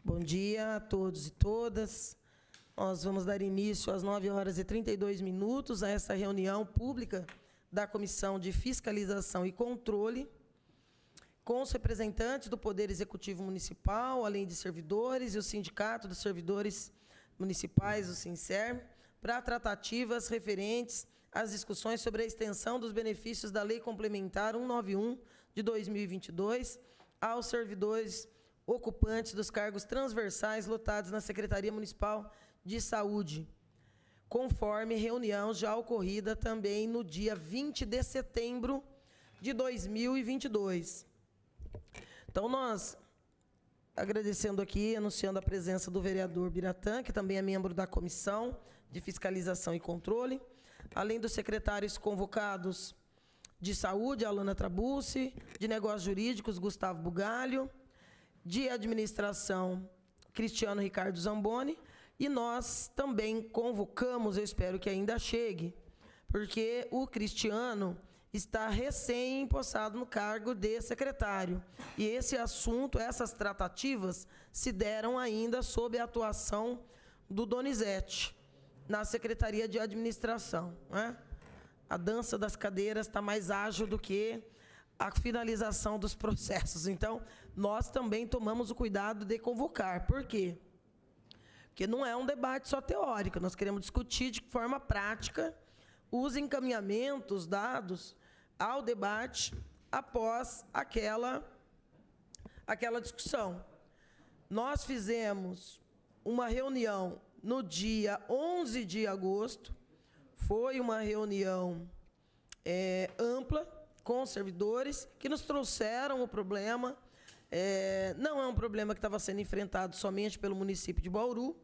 Bom dia a todos e todas. Nós vamos dar início às 9h32 a essa reunião pública da Comissão de Fiscalização e Controle, com os representantes do Poder Executivo Municipal, além de servidores, e o Sindicato dos Servidores Municipais, o SINSER, para tratativas referentes às discussões sobre a extensão dos benefícios da Lei Complementar 191 de 2022 aos servidores ocupantes dos cargos transversais lotados na Secretaria Municipal de Saúde, conforme reunião já ocorrida também no dia 20 de setembro de 2022. Então, nós, agradecendo aqui, anunciando a presença do vereador Biratã, que também é membro da Comissão de Fiscalização e Controle, além dos secretários convocados de Saúde, Alana Trabucci, de Negócios Jurídicos, Gustavo Bugalho, de Administração, Cristiano Ricardo Zamboni, e nós também convocamos, eu espero que ainda chegue, porque o Cristiano está recém-empossado no cargo de secretário. E esse assunto, essas tratativas, se deram ainda sob a atuação do Donizete, na Secretaria de Administração, né? A dança das cadeiras está mais ágil do que a finalização dos processos. Então, nós também tomamos o cuidado de convocar. Por quê? Porque não é um debate só teórico, nós queremos discutir de forma prática os encaminhamentos dados ao debate após aquela discussão. Nós fizemos uma reunião no dia 11 de agosto, foi uma reunião ampla, com servidores, que nos trouxeram o problema. Não é um problema que estava sendo enfrentado somente pelo município de Bauru,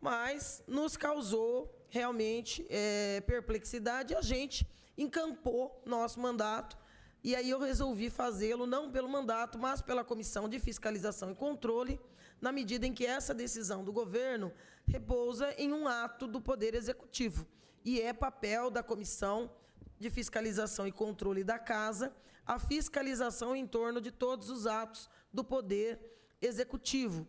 mas nos causou realmente perplexidade, e a gente encampou nosso mandato, e aí eu resolvi fazê-lo não pelo mandato, mas pela Comissão de Fiscalização e Controle, na medida em que essa decisão do governo repousa em um ato do Poder Executivo, e é papel da Comissão de Fiscalização e Controle da Casa a fiscalização em torno de todos os atos do Poder Executivo,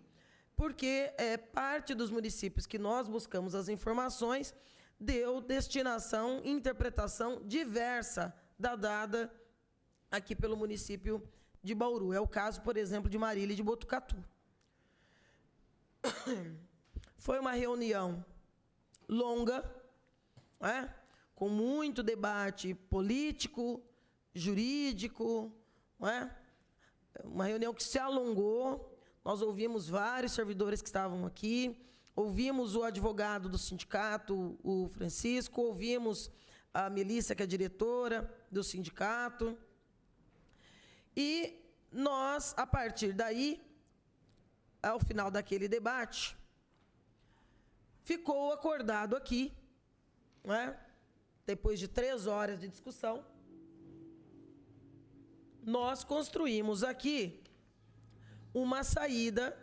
porque parte dos municípios que nós buscamos as informações deu destinação e interpretação diversa da dada aqui pelo município de Bauru. É o caso, por exemplo, de Marília e de Botucatu. Foi uma reunião longa, com muito debate político, jurídico, uma reunião que se alongou. Nós ouvimos vários servidores que estavam aqui, ouvimos o advogado do sindicato, o Francisco, ouvimos a Melissa, que é diretora do sindicato, e nós, a partir daí, ao final daquele debate, ficou acordado aqui, depois de 3 horas de discussão, nós construímos aqui uma saída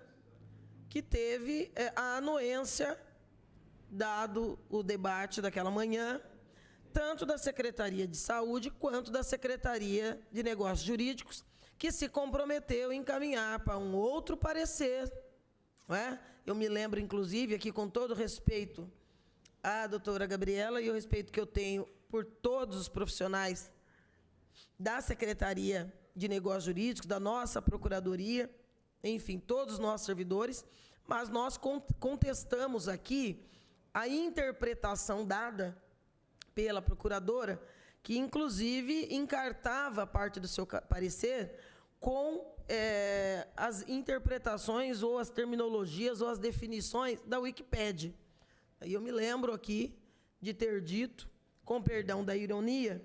que teve a anuência, dado o debate daquela manhã, tanto da Secretaria de Saúde quanto da Secretaria de Negócios Jurídicos, que se comprometeu em encaminhar para um outro parecer. Eu me lembro, inclusive, aqui com todo respeito à doutora Gabriela e o respeito que eu tenho por todos os profissionais da Secretaria de Negócios Jurídicos, da nossa Procuradoria, enfim, todos os nossos servidores, mas nós contestamos aqui a interpretação dada pela procuradora, que inclusive encartava parte do seu parecer com as interpretações ou as terminologias ou as definições da Wikipédia. Aí eu me lembro aqui de ter dito, com perdão da ironia,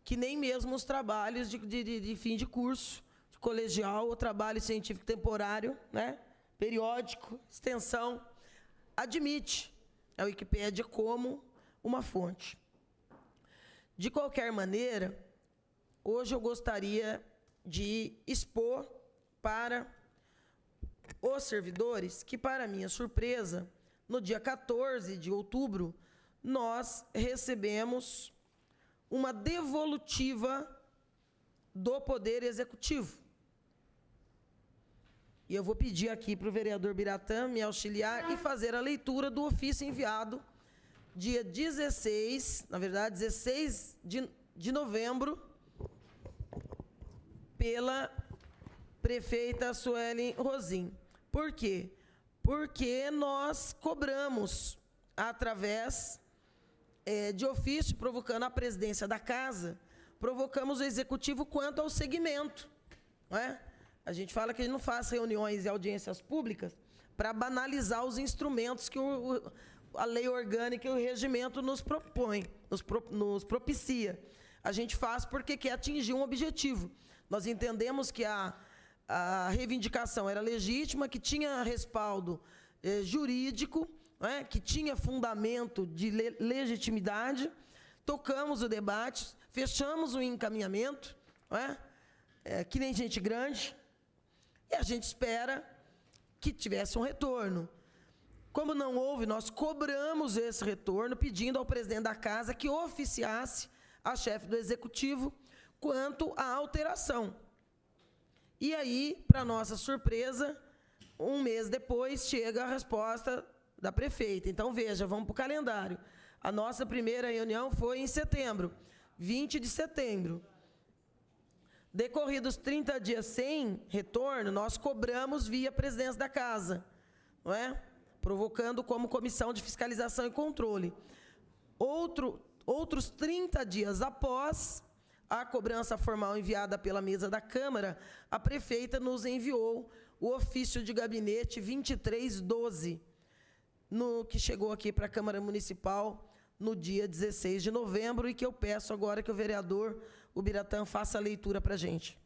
que nem mesmo os trabalhos de fim de curso, de colegial, ou trabalho científico temporário, periódico, extensão, admite a Wikipédia como uma fonte. De qualquer maneira, hoje eu gostaria de expor para os servidores que, para minha surpresa, no dia 14 de outubro, nós recebemos uma devolutiva do Poder Executivo. E eu vou pedir aqui para o vereador Biratã me auxiliar e fazer a leitura do ofício enviado dia 16, na verdade, 16 de novembro, pela prefeita Suelen Rosim. Por quê? Porque nós cobramos, através de ofício, provocando a presidência da casa, provocamos o executivo quanto ao segmento. Não é? A gente fala que a gente não faz reuniões e audiências públicas para banalizar os instrumentos que a lei orgânica e o regimento nos propõe, nos propicia. A gente faz porque quer atingir um objetivo. Nós entendemos que a reivindicação era legítima, que tinha respaldo jurídico, não é? Que tinha fundamento de legitimidade, tocamos o debate, fechamos o encaminhamento, não é? Que nem gente grande, e a gente espera que tivesse um retorno. Como não houve, nós cobramos esse retorno, pedindo ao presidente da casa que oficiasse a chefe do executivo quanto à alteração. E aí, para nossa surpresa, um mês depois, chega a resposta da prefeita. Então, veja, vamos para o calendário. A nossa primeira reunião foi em setembro, 20 de setembro. Decorridos 30 dias sem retorno, nós cobramos via presidência da casa, não é? Provocando como comissão de fiscalização e controle. Outros 30 dias após a cobrança formal enviada pela mesa da Câmara, a prefeita nos enviou o ofício de gabinete 2312, que chegou aqui para a Câmara Municipal no dia 16 de novembro, e que eu peço agora que o vereador Biratã faça a leitura para a gente.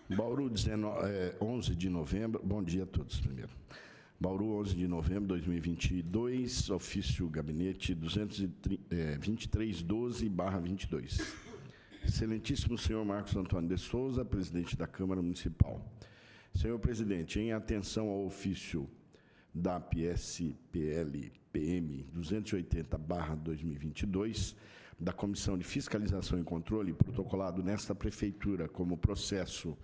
Bauru, 11 de novembro. Bom dia a todos, primeiro. Bauru, 11 de novembro de 2022, ofício gabinete 2312/22. Excelentíssimo senhor Marcos Antônio de Souza, presidente da Câmara Municipal. Senhor presidente, em atenção ao ofício da PSPL-PM 280/2022, da Comissão de Fiscalização e Controle, protocolado nesta Prefeitura como processo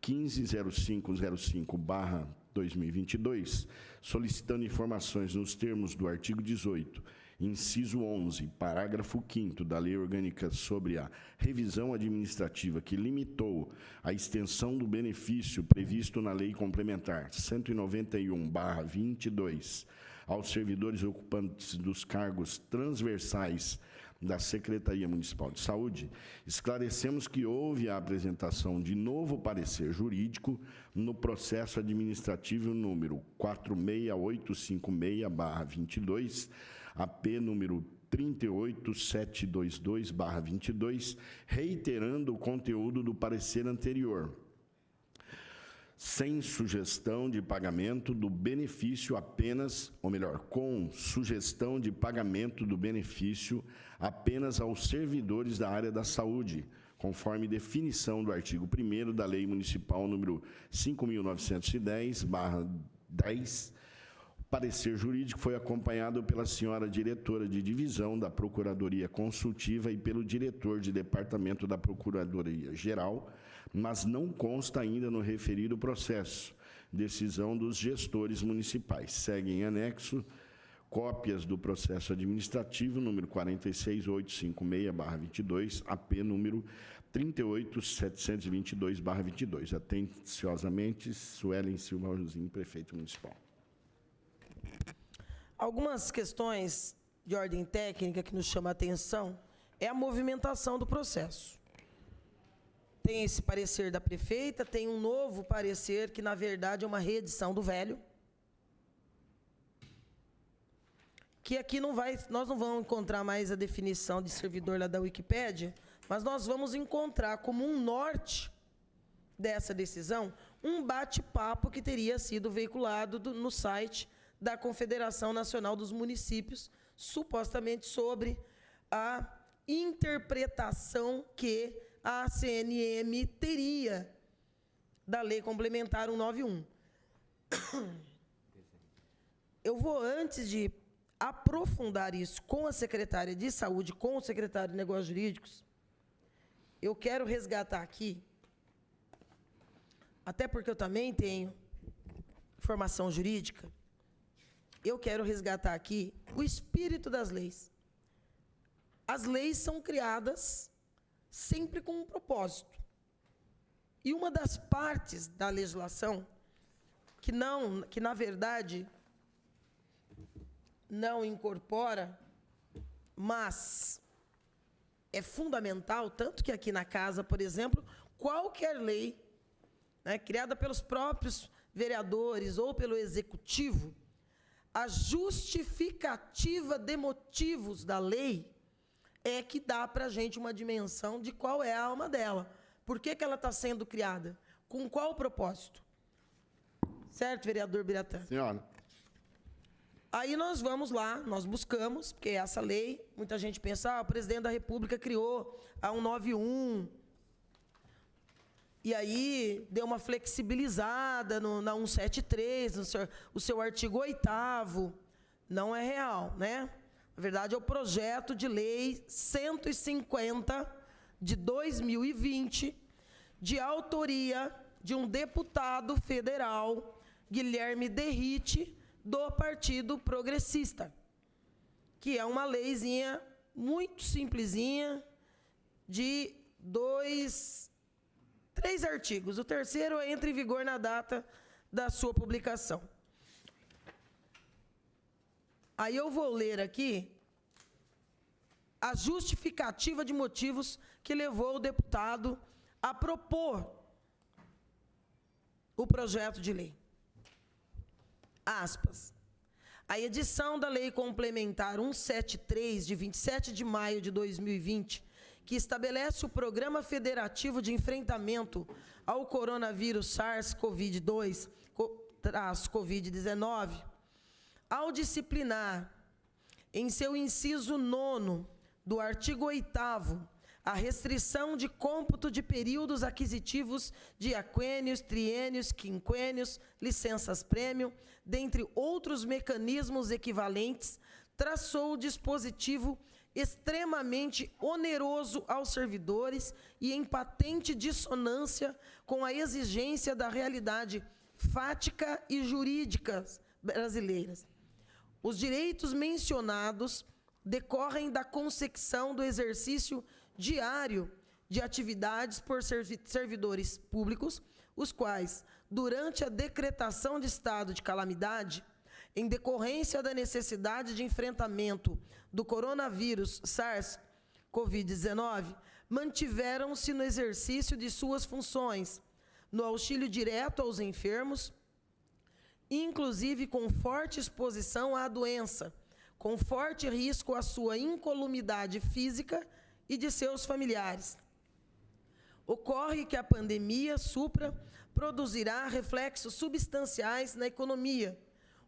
150505/2022, solicitando informações nos termos do artigo 18, inciso 11, parágrafo 5º da Lei Orgânica sobre a revisão administrativa que limitou a extensão do benefício previsto na Lei Complementar 191/22 aos servidores ocupantes dos cargos transversais da Secretaria Municipal de Saúde, esclarecemos que houve a apresentação de novo parecer jurídico no processo administrativo número 46856/22, AP número 38722/22, reiterando o conteúdo do parecer anterior, sem sugestão de pagamento do benefício apenas, ou melhor, com sugestão de pagamento do benefício apenas aos servidores da área da saúde, conforme definição do artigo 1º da Lei Municipal número 5.910/10. O parecer jurídico foi acompanhado pela senhora diretora de divisão da Procuradoria Consultiva e pelo diretor de departamento da Procuradoria Geral, mas não consta ainda no referido processo. Decisão dos gestores municipais. Segue em anexo cópias do processo administrativo número 46856/22, AP número 38722/22. Atenciosamente, Suelen Silva Rosim, prefeito municipal. Algumas questões de ordem técnica que nos chamam a atenção é a movimentação do processo. Tem esse parecer da prefeita, tem um novo parecer que, na verdade, é uma reedição do velho, que aqui nós não vamos encontrar mais a definição de servidor lá da Wikipédia, mas nós vamos encontrar como um norte dessa decisão um bate-papo que teria sido veiculado no site da Confederação Nacional dos Municípios, supostamente sobre a interpretação que a CNM teria da Lei Complementar 191. Eu vou, antes de aprofundar isso com a secretária de Saúde, com o secretário de Negócios Jurídicos, eu quero resgatar aqui até porque eu também tenho formação jurídica, eu quero resgatar aqui o espírito das leis. As leis são criadas sempre com um propósito. E uma das partes da legislação que na verdade não incorpora, mas é fundamental, tanto que aqui na casa, por exemplo, qualquer lei, né, criada pelos próprios vereadores ou pelo executivo, a justificativa de motivos da lei é que dá para a gente uma dimensão de qual é a alma dela. Por que ela está sendo criada? Com qual propósito? Certo, vereador Biratã? Senhora. Aí nós vamos lá, nós buscamos, porque essa lei, muita gente pensa, o presidente da República criou a 191, e aí deu uma flexibilizada na 173, o seu artigo 8º, não é real, né? Na verdade, é o projeto de lei 150 de 2020, de autoria de um deputado federal, Guilherme Derrite, do Partido Progressista, que é uma leizinha muito simplesinha, de 3 artigos. O terceiro entra em vigor na data da sua publicação. Aí eu vou ler aqui a justificativa de motivos que levou o deputado a propor o projeto de lei. Aspas. A edição da Lei Complementar 173, de 27 de maio de 2020, que estabelece o Programa Federativo de Enfrentamento ao Coronavírus SARS-CoV-2/Covid-19, ao disciplinar, em seu inciso 9º do artigo 8º, a restrição de cômputo de períodos aquisitivos de aquênios, triênios, quinquênios, licenças-prêmio, dentre outros mecanismos equivalentes, traçou o dispositivo extremamente oneroso aos servidores e em patente dissonância com a exigência da realidade fática e jurídica brasileiras. Os direitos mencionados decorrem da consecução do exercício diário de atividades por servidores públicos, os quais, durante a decretação de estado de calamidade, em decorrência da necessidade de enfrentamento do coronavírus SARS-CoV-19, mantiveram-se no exercício de suas funções, no auxílio direto aos enfermos, inclusive com forte exposição à doença, com forte risco à sua incolumidade física e de seus familiares. Ocorre que a pandemia produzirá reflexos substanciais na economia,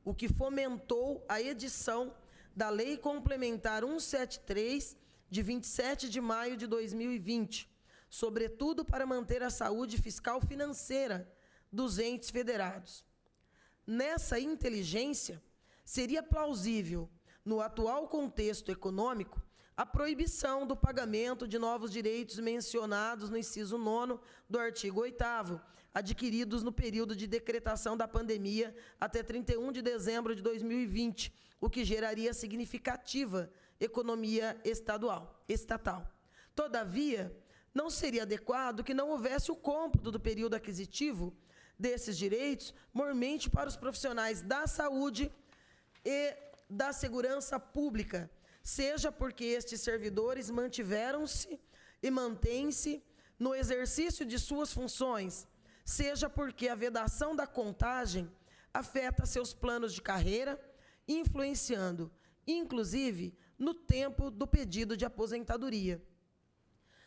o que fomentou a edição da Lei Complementar 173, de 27 de maio de 2020, sobretudo para manter a saúde fiscal financeira dos entes federados. Nessa inteligência, seria plausível, no atual contexto econômico, a proibição do pagamento de novos direitos mencionados no inciso 9º do artigo 8º, adquiridos no período de decretação da pandemia até 31 de dezembro de 2020, o que geraria significativa economia estatal. Todavia, não seria adequado que não houvesse o cômputo do período aquisitivo desses direitos, mormente para os profissionais da saúde e da segurança pública, seja porque estes servidores mantiveram-se e mantêm-se no exercício de suas funções, seja porque a vedação da contagem afeta seus planos de carreira, influenciando, inclusive, no tempo do pedido de aposentadoria.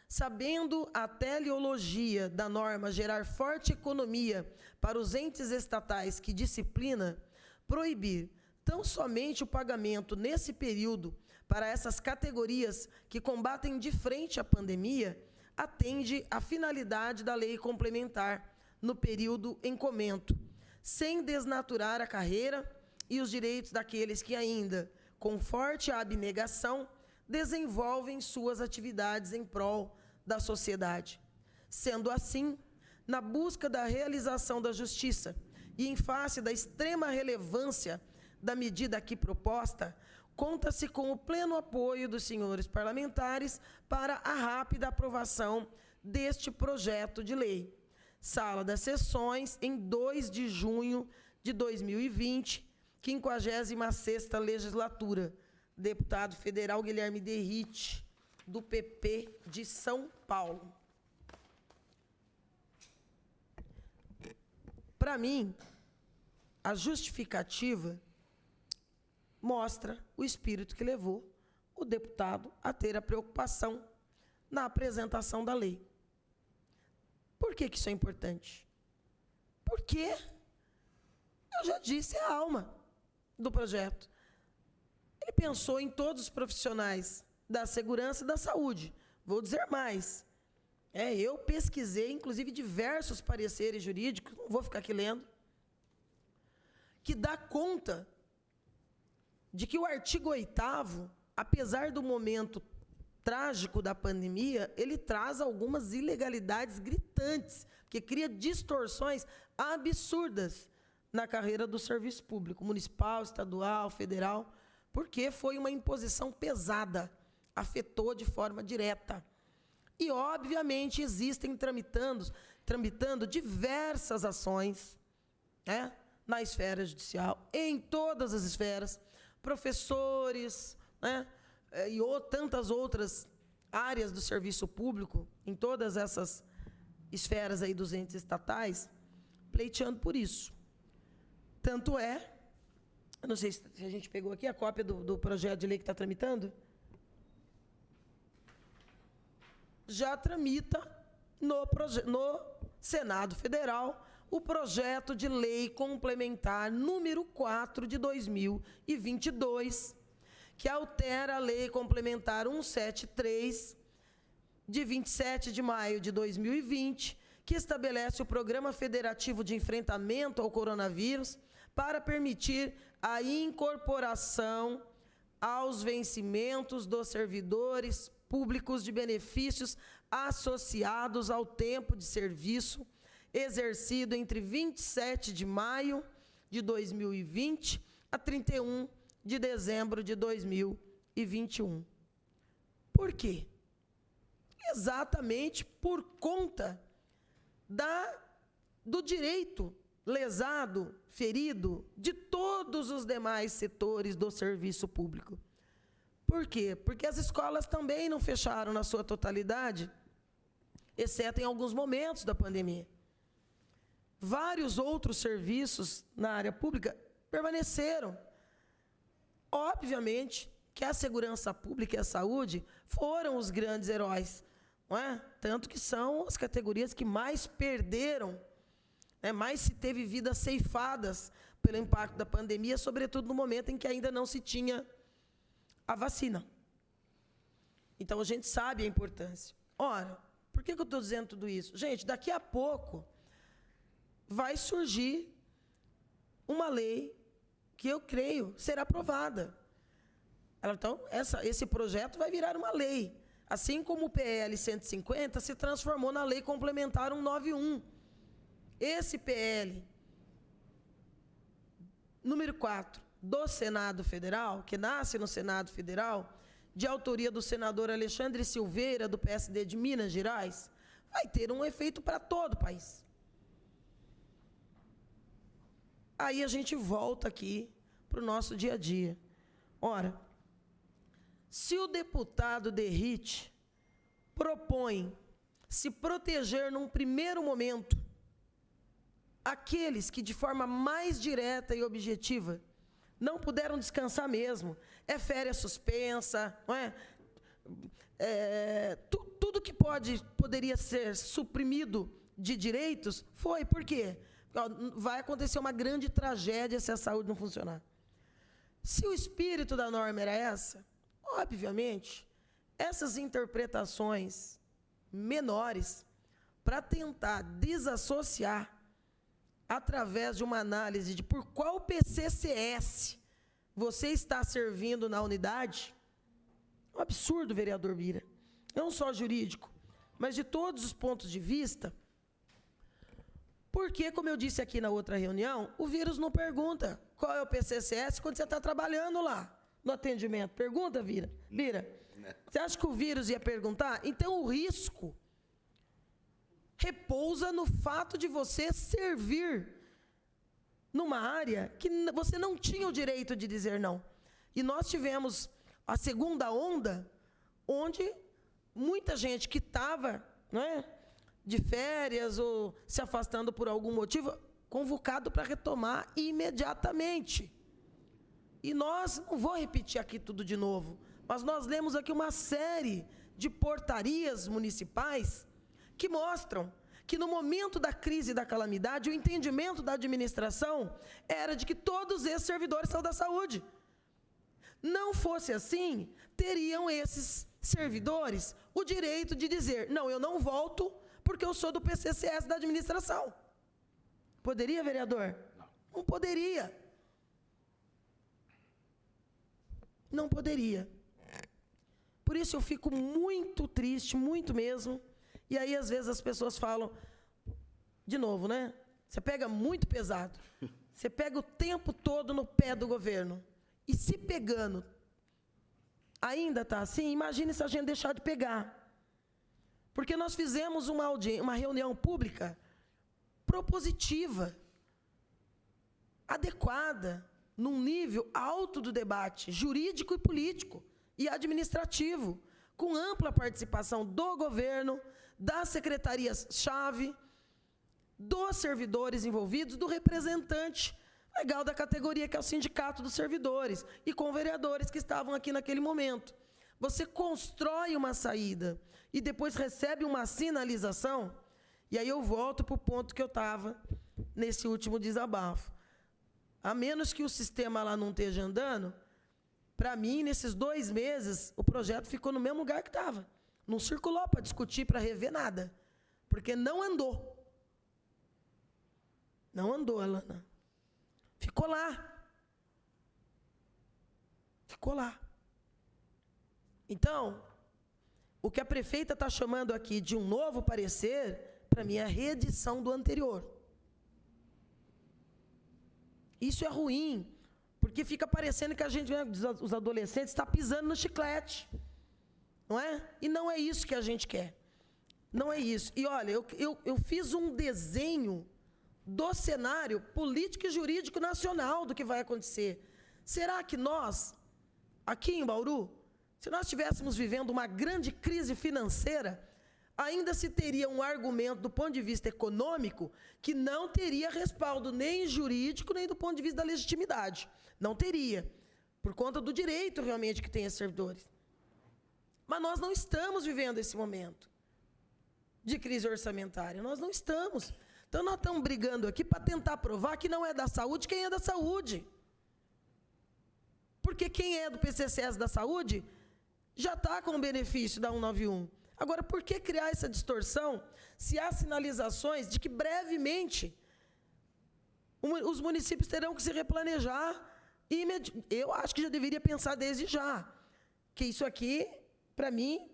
Sabendo a teleologia da norma gerar forte economia para os entes estatais que disciplina, proibir tão somente o pagamento nesse período para essas categorias que combatem de frente a pandemia, atende à finalidade da lei complementar no período em comento, sem desnaturar a carreira e os direitos daqueles que ainda, com forte abnegação, desenvolvem suas atividades em prol da sociedade. Sendo assim, na busca da realização da justiça e em face da extrema relevância da medida aqui proposta, conta-se com o pleno apoio dos senhores parlamentares para a rápida aprovação deste projeto de lei. Sala das Sessões, em 2 de junho de 2020, 56ª legislatura. Deputado federal Guilherme Derrite, do PP de São Paulo. Para mim, a justificativa mostra o espírito que levou o deputado a ter a preocupação na apresentação da lei. Por que isso é importante? Porque, eu já disse, é a alma do projeto. Ele pensou em todos os profissionais da segurança e da saúde. Vou dizer mais. Eu pesquisei, inclusive, diversos pareceres jurídicos, não vou ficar aqui lendo, que dá conta de que o artigo 8º, apesar do momento trágico da pandemia, ele traz algumas ilegalidades gritantes, que cria distorções absurdas na carreira do serviço público, municipal, estadual, federal, porque foi uma imposição pesada, afetou de forma direta. E, obviamente, existem tramitando diversas ações, na esfera judicial, em todas as esferas, professores, e tantas outras áreas do serviço público, em todas essas esferas aí dos entes estatais, pleiteando por isso. Tanto é, eu não sei se a gente pegou aqui a cópia do projeto de lei que está tramitando, já tramita no Senado Federal o projeto de lei complementar número 4 de 2022, que altera a lei complementar 173, de 27 de maio de 2020, que estabelece o Programa Federativo de Enfrentamento ao Coronavírus para permitir a incorporação aos vencimentos dos servidores públicos de benefícios associados ao tempo de serviço exercido entre 27 de maio de 2020 a 31 de dezembro de 2021. Por quê? Exatamente por conta do direito lesado, ferido, de todos os demais setores do serviço público. Por quê? Porque as escolas também não fecharam na sua totalidade, exceto em alguns momentos da pandemia. Vários outros serviços na área pública permaneceram. Obviamente que a segurança pública e a saúde foram os grandes heróis, não é? Tanto que são as categorias que mais perderam, mais se teve vidas ceifadas pelo impacto da pandemia, sobretudo no momento em que ainda não se tinha a vacina. Então, a gente sabe a importância. Ora, por que eu estou dizendo tudo isso? Gente, daqui a pouco vai surgir uma lei que eu creio será aprovada. Então, esse projeto vai virar uma lei. Assim como o PL 150 se transformou na Lei Complementar 191. Esse PL, número 4, do Senado Federal, que nasce no Senado Federal, de autoria do senador Alexandre Silveira, do PSD de Minas Gerais, vai ter um efeito para todo o país. Aí a gente volta aqui para o nosso dia a dia. Ora, se o deputado Derrite propõe se proteger num primeiro momento aqueles que de forma mais direta e objetiva não puderam descansar mesmo, férias suspensa, não é? Tudo que poderia ser suprimido de direitos foi. Por quê? Vai acontecer uma grande tragédia se a saúde não funcionar. Se o espírito da norma era essa, obviamente, essas interpretações menores para tentar desassociar através de uma análise de por qual PCCS você está servindo na unidade, é um absurdo, vereador Bira. Não só jurídico, mas de todos os pontos de vista, Porque, como eu disse aqui na outra reunião, o vírus não pergunta qual é o PCCS quando você está trabalhando lá no atendimento. Pergunta, Bira? Você acha que o vírus ia perguntar? Então, o risco repousa no fato de você servir numa área que você não tinha o direito de dizer não. E nós tivemos a segunda onda, onde muita gente que estava, não é, de férias ou se afastando por algum motivo, convocado para retomar imediatamente. E nós, não vou repetir aqui tudo de novo, mas nós lemos aqui uma série de portarias municipais que mostram que no momento da crise e da calamidade, o entendimento da administração era de que todos esses servidores são da saúde. Não fosse assim, teriam esses servidores o direito de dizer, não, eu não volto porque eu sou do PCCS da administração. Poderia, vereador? Não poderia. Não poderia. Por isso eu fico muito triste, muito mesmo. E aí, às vezes, as pessoas falam, de novo, né? Você pega muito pesado. Você pega o tempo todo no pé do governo. E se pegando ainda está assim, imagine se a gente deixar de pegar. Porque nós fizemos uma reunião pública propositiva, adequada, num nível alto do debate jurídico e político e administrativo, com ampla participação do governo, das secretarias-chave, dos servidores envolvidos, do representante legal da categoria, que é o Sindicato dos Servidores, e com vereadores que estavam aqui naquele momento. Você constrói uma saída e depois recebe uma sinalização, e aí eu volto para o ponto que eu estava nesse último desabafo. A menos que o sistema lá não esteja andando, para mim, nesses 2 meses, o projeto ficou no mesmo lugar que estava. Não circulou para discutir, para rever nada. Porque não andou. Não andou, Alana. Ficou lá. Ficou lá. Então, o que a prefeita está chamando aqui de um novo parecer, para mim, é a reedição do anterior. Isso é ruim, porque fica parecendo que a gente, os adolescentes, está pisando no chiclete. Não é? E não é isso que a gente quer. Não é isso. E, olha, eu fiz um desenho do cenário político e jurídico nacional do que vai acontecer. Será que nós, aqui em Bauru, se nós estivéssemos vivendo uma grande crise financeira, ainda se teria um argumento do ponto de vista econômico que não teria respaldo nem jurídico, nem do ponto de vista da legitimidade. Não teria, por conta do direito realmente que tem esses servidores. Mas nós não estamos vivendo esse momento de crise orçamentária. Nós não estamos. Então, nós estamos brigando aqui para tentar provar que não é da saúde quem é da saúde. Porque quem é do PCCS da saúde já está com o benefício da 191. Agora, por que criar essa distorção se há sinalizações de que brevemente os municípios terão que se replanejar? Eu acho que já deveria pensar desde já. Que isso aqui, para mim,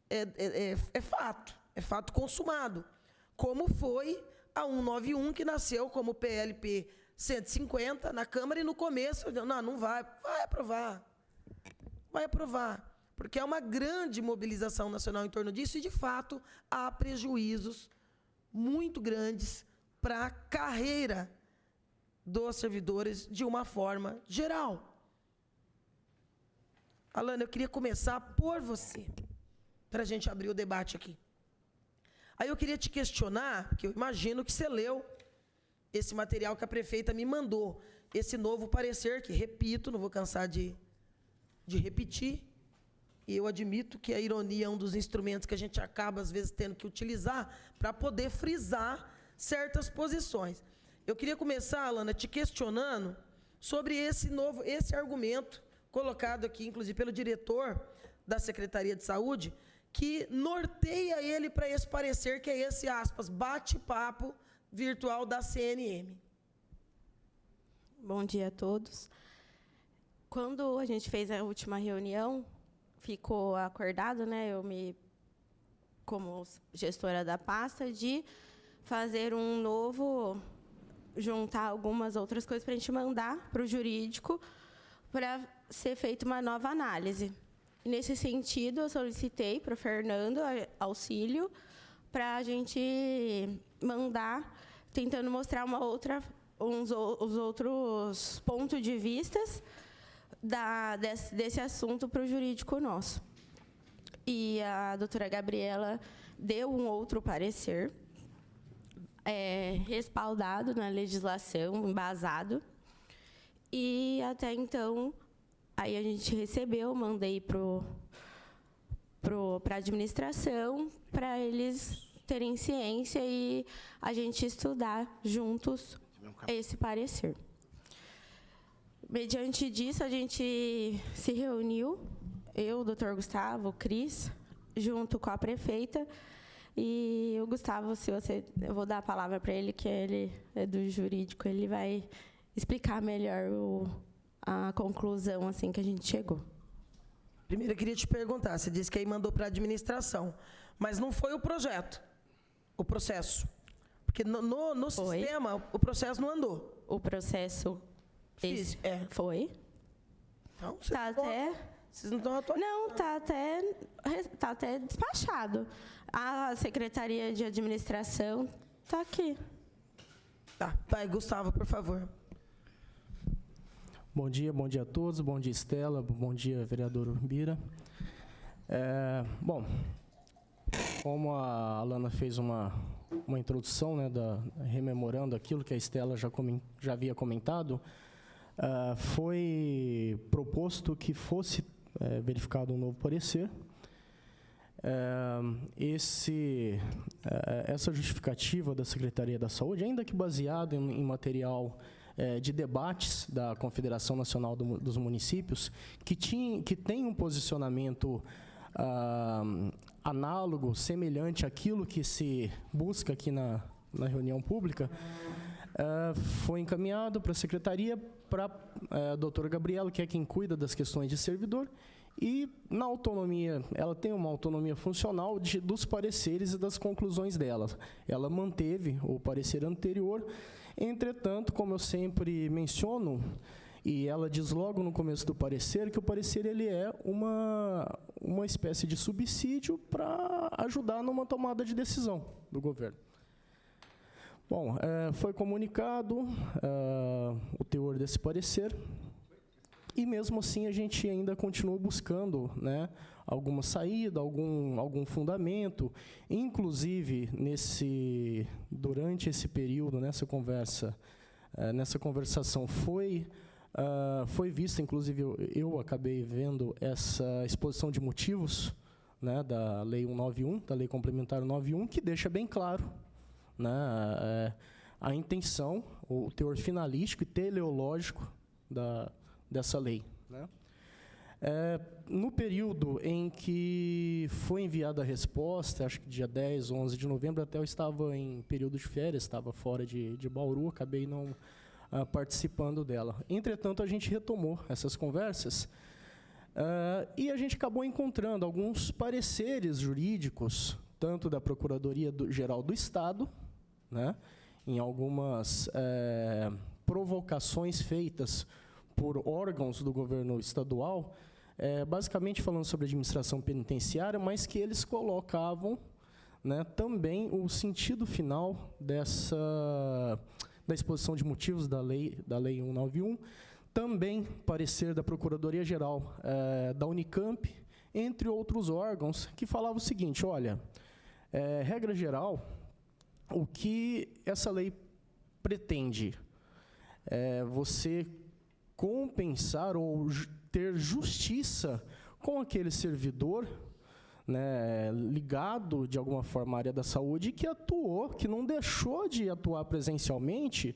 é fato consumado. Como foi a 191, que nasceu como PLP 150 na Câmara, e no começo, não vai aprovar. Vai aprovar. Porque é uma grande mobilização nacional em torno disso, e, de fato, há prejuízos muito grandes para a carreira dos servidores de uma forma geral. Alana, eu queria começar por você, para a gente abrir o debate aqui. Aí eu queria te questionar, porque eu imagino que você leu esse material que a prefeita me mandou, esse novo parecer, que, repito, não vou cansar de repetir, e eu admito que a ironia é um dos instrumentos que a gente acaba, às vezes, tendo que utilizar para poder frisar certas posições. Eu queria começar, Alana, te questionando sobre esse argumento colocado aqui, inclusive, pelo diretor da Secretaria de Saúde, que norteia ele para esse parecer, que é esse, aspas, bate-papo virtual da CNM. Bom dia a todos. Quando a gente fez a última reunião, ficou acordado, né, como gestora da pasta, de fazer um novo, juntar algumas outras coisas para a gente mandar para o jurídico para ser feita uma nova análise. Nesse sentido, eu solicitei para o Fernando auxílio para a gente mandar, tentando mostrar os outros pontos de vistas desse assunto para o jurídico nosso. E a doutora Gabriela deu um outro parecer, respaldado na legislação, embasado. E, até então, aí a gente recebeu, mandei para a administração, para eles terem ciência e a gente estudar juntos esse parecer. Mediante disso, a gente se reuniu, eu, o doutor Gustavo, o Cris, junto com a prefeita. E o Gustavo, eu vou dar a palavra para ele, que ele é do jurídico, ele vai explicar melhor a conclusão assim que a gente chegou. Primeiro, eu queria te perguntar, você disse que aí mandou para a administração, mas não foi o projeto, o processo. Porque no sistema, o processo não andou. O processo foi. Então, vocês não estão atuando? Não, está até despachado. A Secretaria de Administração está aqui. Tá, vai, Gustavo, por favor. Bom dia a todos. Bom dia, Estela. Bom dia, vereador Urbira. Bom, como a Alana fez uma introdução, né, rememorando aquilo que a Estela já havia comentado, foi proposto que fosse verificado um novo parecer. Essa justificativa da Secretaria da Saúde, ainda que baseada em material de debates da Confederação Nacional dos Municípios, que tem um posicionamento análogo, semelhante àquilo que se busca aqui na reunião pública, foi encaminhado para a Secretaria, para a doutora Gabriela, que é quem cuida das questões de servidor, e na autonomia, ela tem uma autonomia funcional dos pareceres e das conclusões dela. Ela manteve o parecer anterior. Entretanto, como eu sempre menciono, e ela diz logo no começo do parecer, que o parecer ele é uma espécie de subsídio para ajudar numa tomada de decisão do governo. Bom, foi comunicado o teor desse parecer, e mesmo assim a gente ainda continuou buscando, né, alguma saída, algum fundamento. Inclusive, durante esse período, nessa conversação, foi vista, inclusive eu acabei vendo essa exposição de motivos, né, da Lei 191, da Lei Complementar 191, que deixa bem claro, né, a intenção, o teor finalístico e teleológico dessa lei, né? No período em que foi enviada a resposta, acho que dia 10, 11 de novembro, até eu estava em período de férias, estava fora de Bauru, acabei não participando dela. Entretanto, a gente retomou essas conversas e a gente acabou encontrando alguns pareceres jurídicos, tanto da Procuradoria-Geral do Estado, né, em algumas provocações feitas por órgãos do governo estadual, basicamente falando sobre administração penitenciária, mas que eles colocavam, né, também o sentido final da exposição de motivos da lei 191, também parecer da Procuradoria-Geral da Unicamp, entre outros órgãos, que falavam o seguinte: olha, regra geral, o que essa lei pretende é você compensar ou ter justiça com aquele servidor, né, ligado de alguma forma à área da saúde, que não deixou de atuar presencialmente,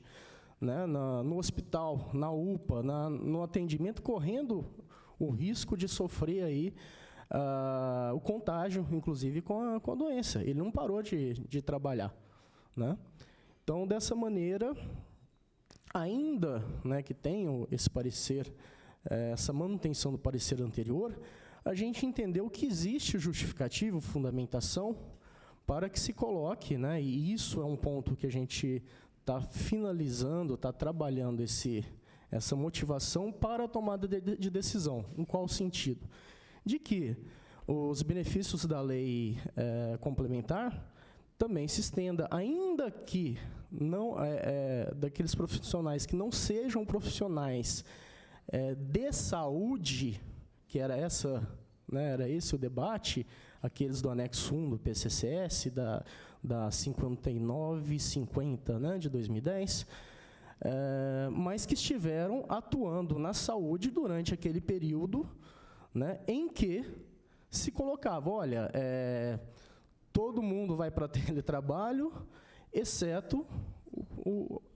né, no hospital, na UPA, no atendimento, correndo o risco de sofrer aí o contágio, inclusive com a doença. Ele não parou de trabalhar, né? Então, dessa maneira, ainda, né, que tenha esse parecer, essa manutenção do parecer anterior, a gente entendeu que existe justificativo, fundamentação, para que se coloque, né, e isso é um ponto que a gente está finalizando, está trabalhando essa motivação para a tomada de decisão. Em qual sentido? De que os benefícios da lei complementar também se estenda, ainda que não daqueles profissionais que não sejam profissionais de saúde, que era esse o debate, aqueles do anexo 1 do PCCS, da 5950, né, de 2010, mas que estiveram atuando na saúde durante aquele período, né, em que se colocava, olha, todo mundo vai para teletrabalho, exceto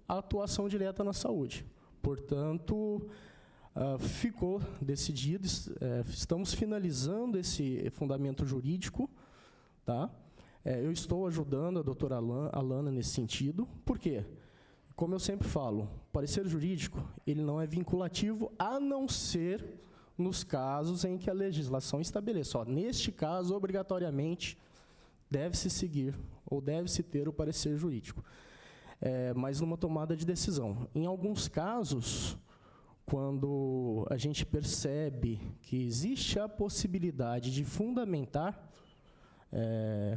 a atuação direta na saúde. Portanto, ficou decidido, estamos finalizando esse fundamento jurídico, tá? Eu estou ajudando a doutora Alana nesse sentido. Por quê? Como eu sempre falo, o parecer jurídico ele não é vinculativo, a não ser nos casos em que a legislação estabeleça. Neste caso, obrigatoriamente, deve-se seguir ou deve-se ter o parecer jurídico. Mas numa tomada de decisão. Em alguns casos, quando a gente percebe que existe a possibilidade de fundamentar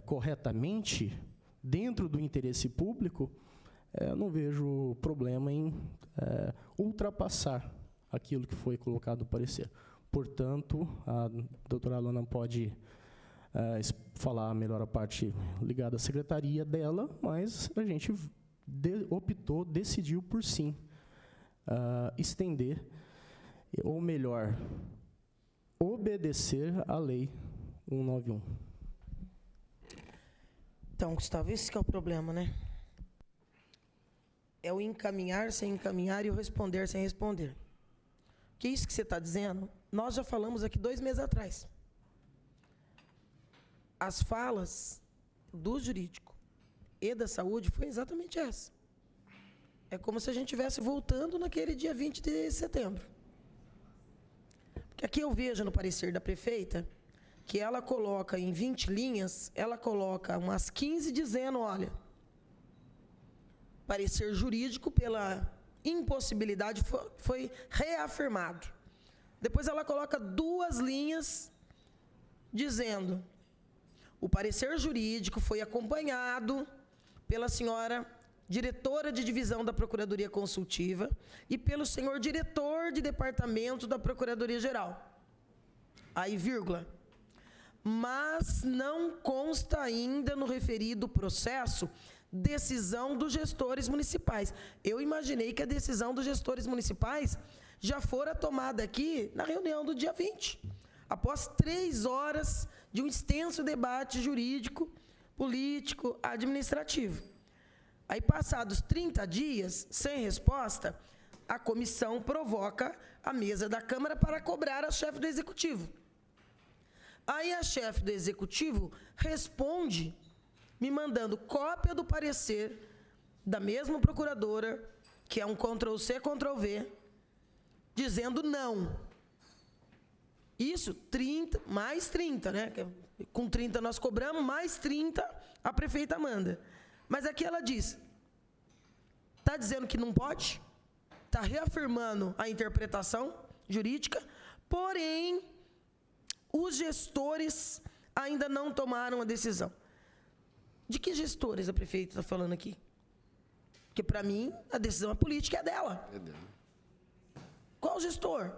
corretamente, dentro do interesse público, eu não vejo problema em ultrapassar aquilo que foi colocado no parecer. Portanto, a doutora Alana pode falar melhor a parte ligada à secretaria dela, mas a gente decidiu por sim estender, ou melhor, obedecer à Lei 191. Então, Gustavo, esse que é o problema, né? É o encaminhar sem encaminhar e o responder sem responder. Que isso que você está dizendo, nós já falamos aqui 2 meses atrás. As falas do jurídico e da saúde foi exatamente essa. É como se a gente estivesse voltando naquele dia 20 de setembro. Porque aqui eu vejo no parecer da prefeita que ela coloca em 20 linhas, ela coloca umas 15 dizendo, olha, parecer jurídico pela impossibilidade foi reafirmado. Depois ela coloca 2 linhas dizendo, o parecer jurídico foi acompanhado pela senhora diretora de divisão da Procuradoria Consultiva e pelo senhor diretor de departamento da Procuradoria-Geral. Aí, vírgula. Mas não consta ainda no referido processo decisão dos gestores municipais. Eu imaginei que a decisão dos gestores municipais já fora tomada aqui na reunião do dia 20, após 3 horas de um extenso debate jurídico, político, administrativo. Aí, passados 30 dias, sem resposta, a comissão provoca a mesa da Câmara para cobrar a chefe do Executivo. Aí a chefe do Executivo responde, me mandando cópia do parecer da mesma procuradora, que é um Ctrl+C, Ctrl+V, dizendo não. Isso, 30, mais 30, né? Com 30 nós cobramos, mais 30 a prefeita manda. Mas aqui ela diz, está dizendo que não pode, está reafirmando a interpretação jurídica, porém, os gestores ainda não tomaram a decisão. De que gestores a prefeita está falando aqui? Porque, para mim, a decisão política é dela. É dela. Qual gestor?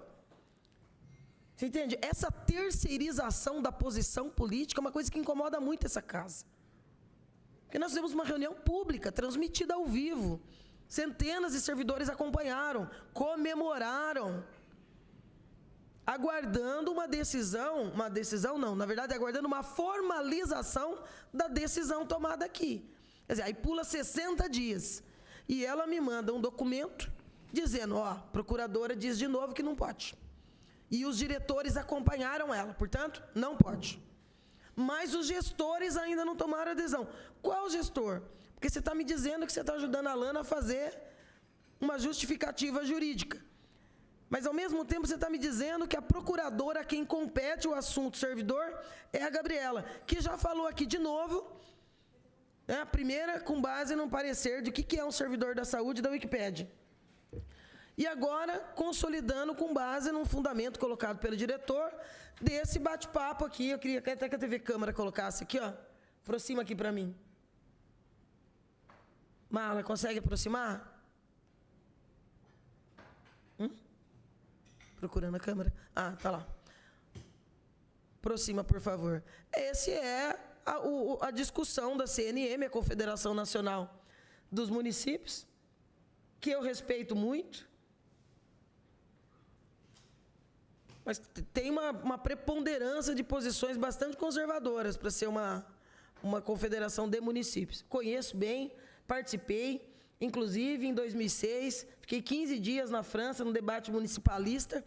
Você entende? Essa terceirização da posição política é uma coisa que incomoda muito essa casa. Porque nós temos uma reunião pública, transmitida ao vivo. Centenas de servidores acompanharam, comemoraram, aguardando uma decisão não, na verdade, aguardando uma formalização da decisão tomada aqui. Quer dizer, aí pula 60 dias. E ela me manda um documento dizendo, a procuradora diz de novo que não pode. E os diretores acompanharam ela, portanto, não pode. Mas os gestores ainda não tomaram adesão. Qual gestor? Porque você está me dizendo que você está ajudando a Alana a fazer uma justificativa jurídica. Mas, ao mesmo tempo, você está me dizendo que a procuradora a quem compete o assunto servidor é a Gabriela, que já falou aqui de novo A primeira, com base num parecer de o que é um servidor da saúde da Wikipédia. E agora, consolidando com base num fundamento colocado pelo diretor desse bate-papo aqui. Eu queria até que a TV Câmara colocasse aqui, ó. Aproxima aqui para mim. Marla, consegue aproximar? Procurando a câmera. Ah, tá lá. Aproxima, por favor. Esse é a discussão da CNM, a Confederação Nacional dos Municípios, que eu respeito muito, mas tem uma preponderância de posições bastante conservadoras para ser uma confederação de municípios. Conheço bem, participei, inclusive em 2006, fiquei 15 dias na França no debate municipalista,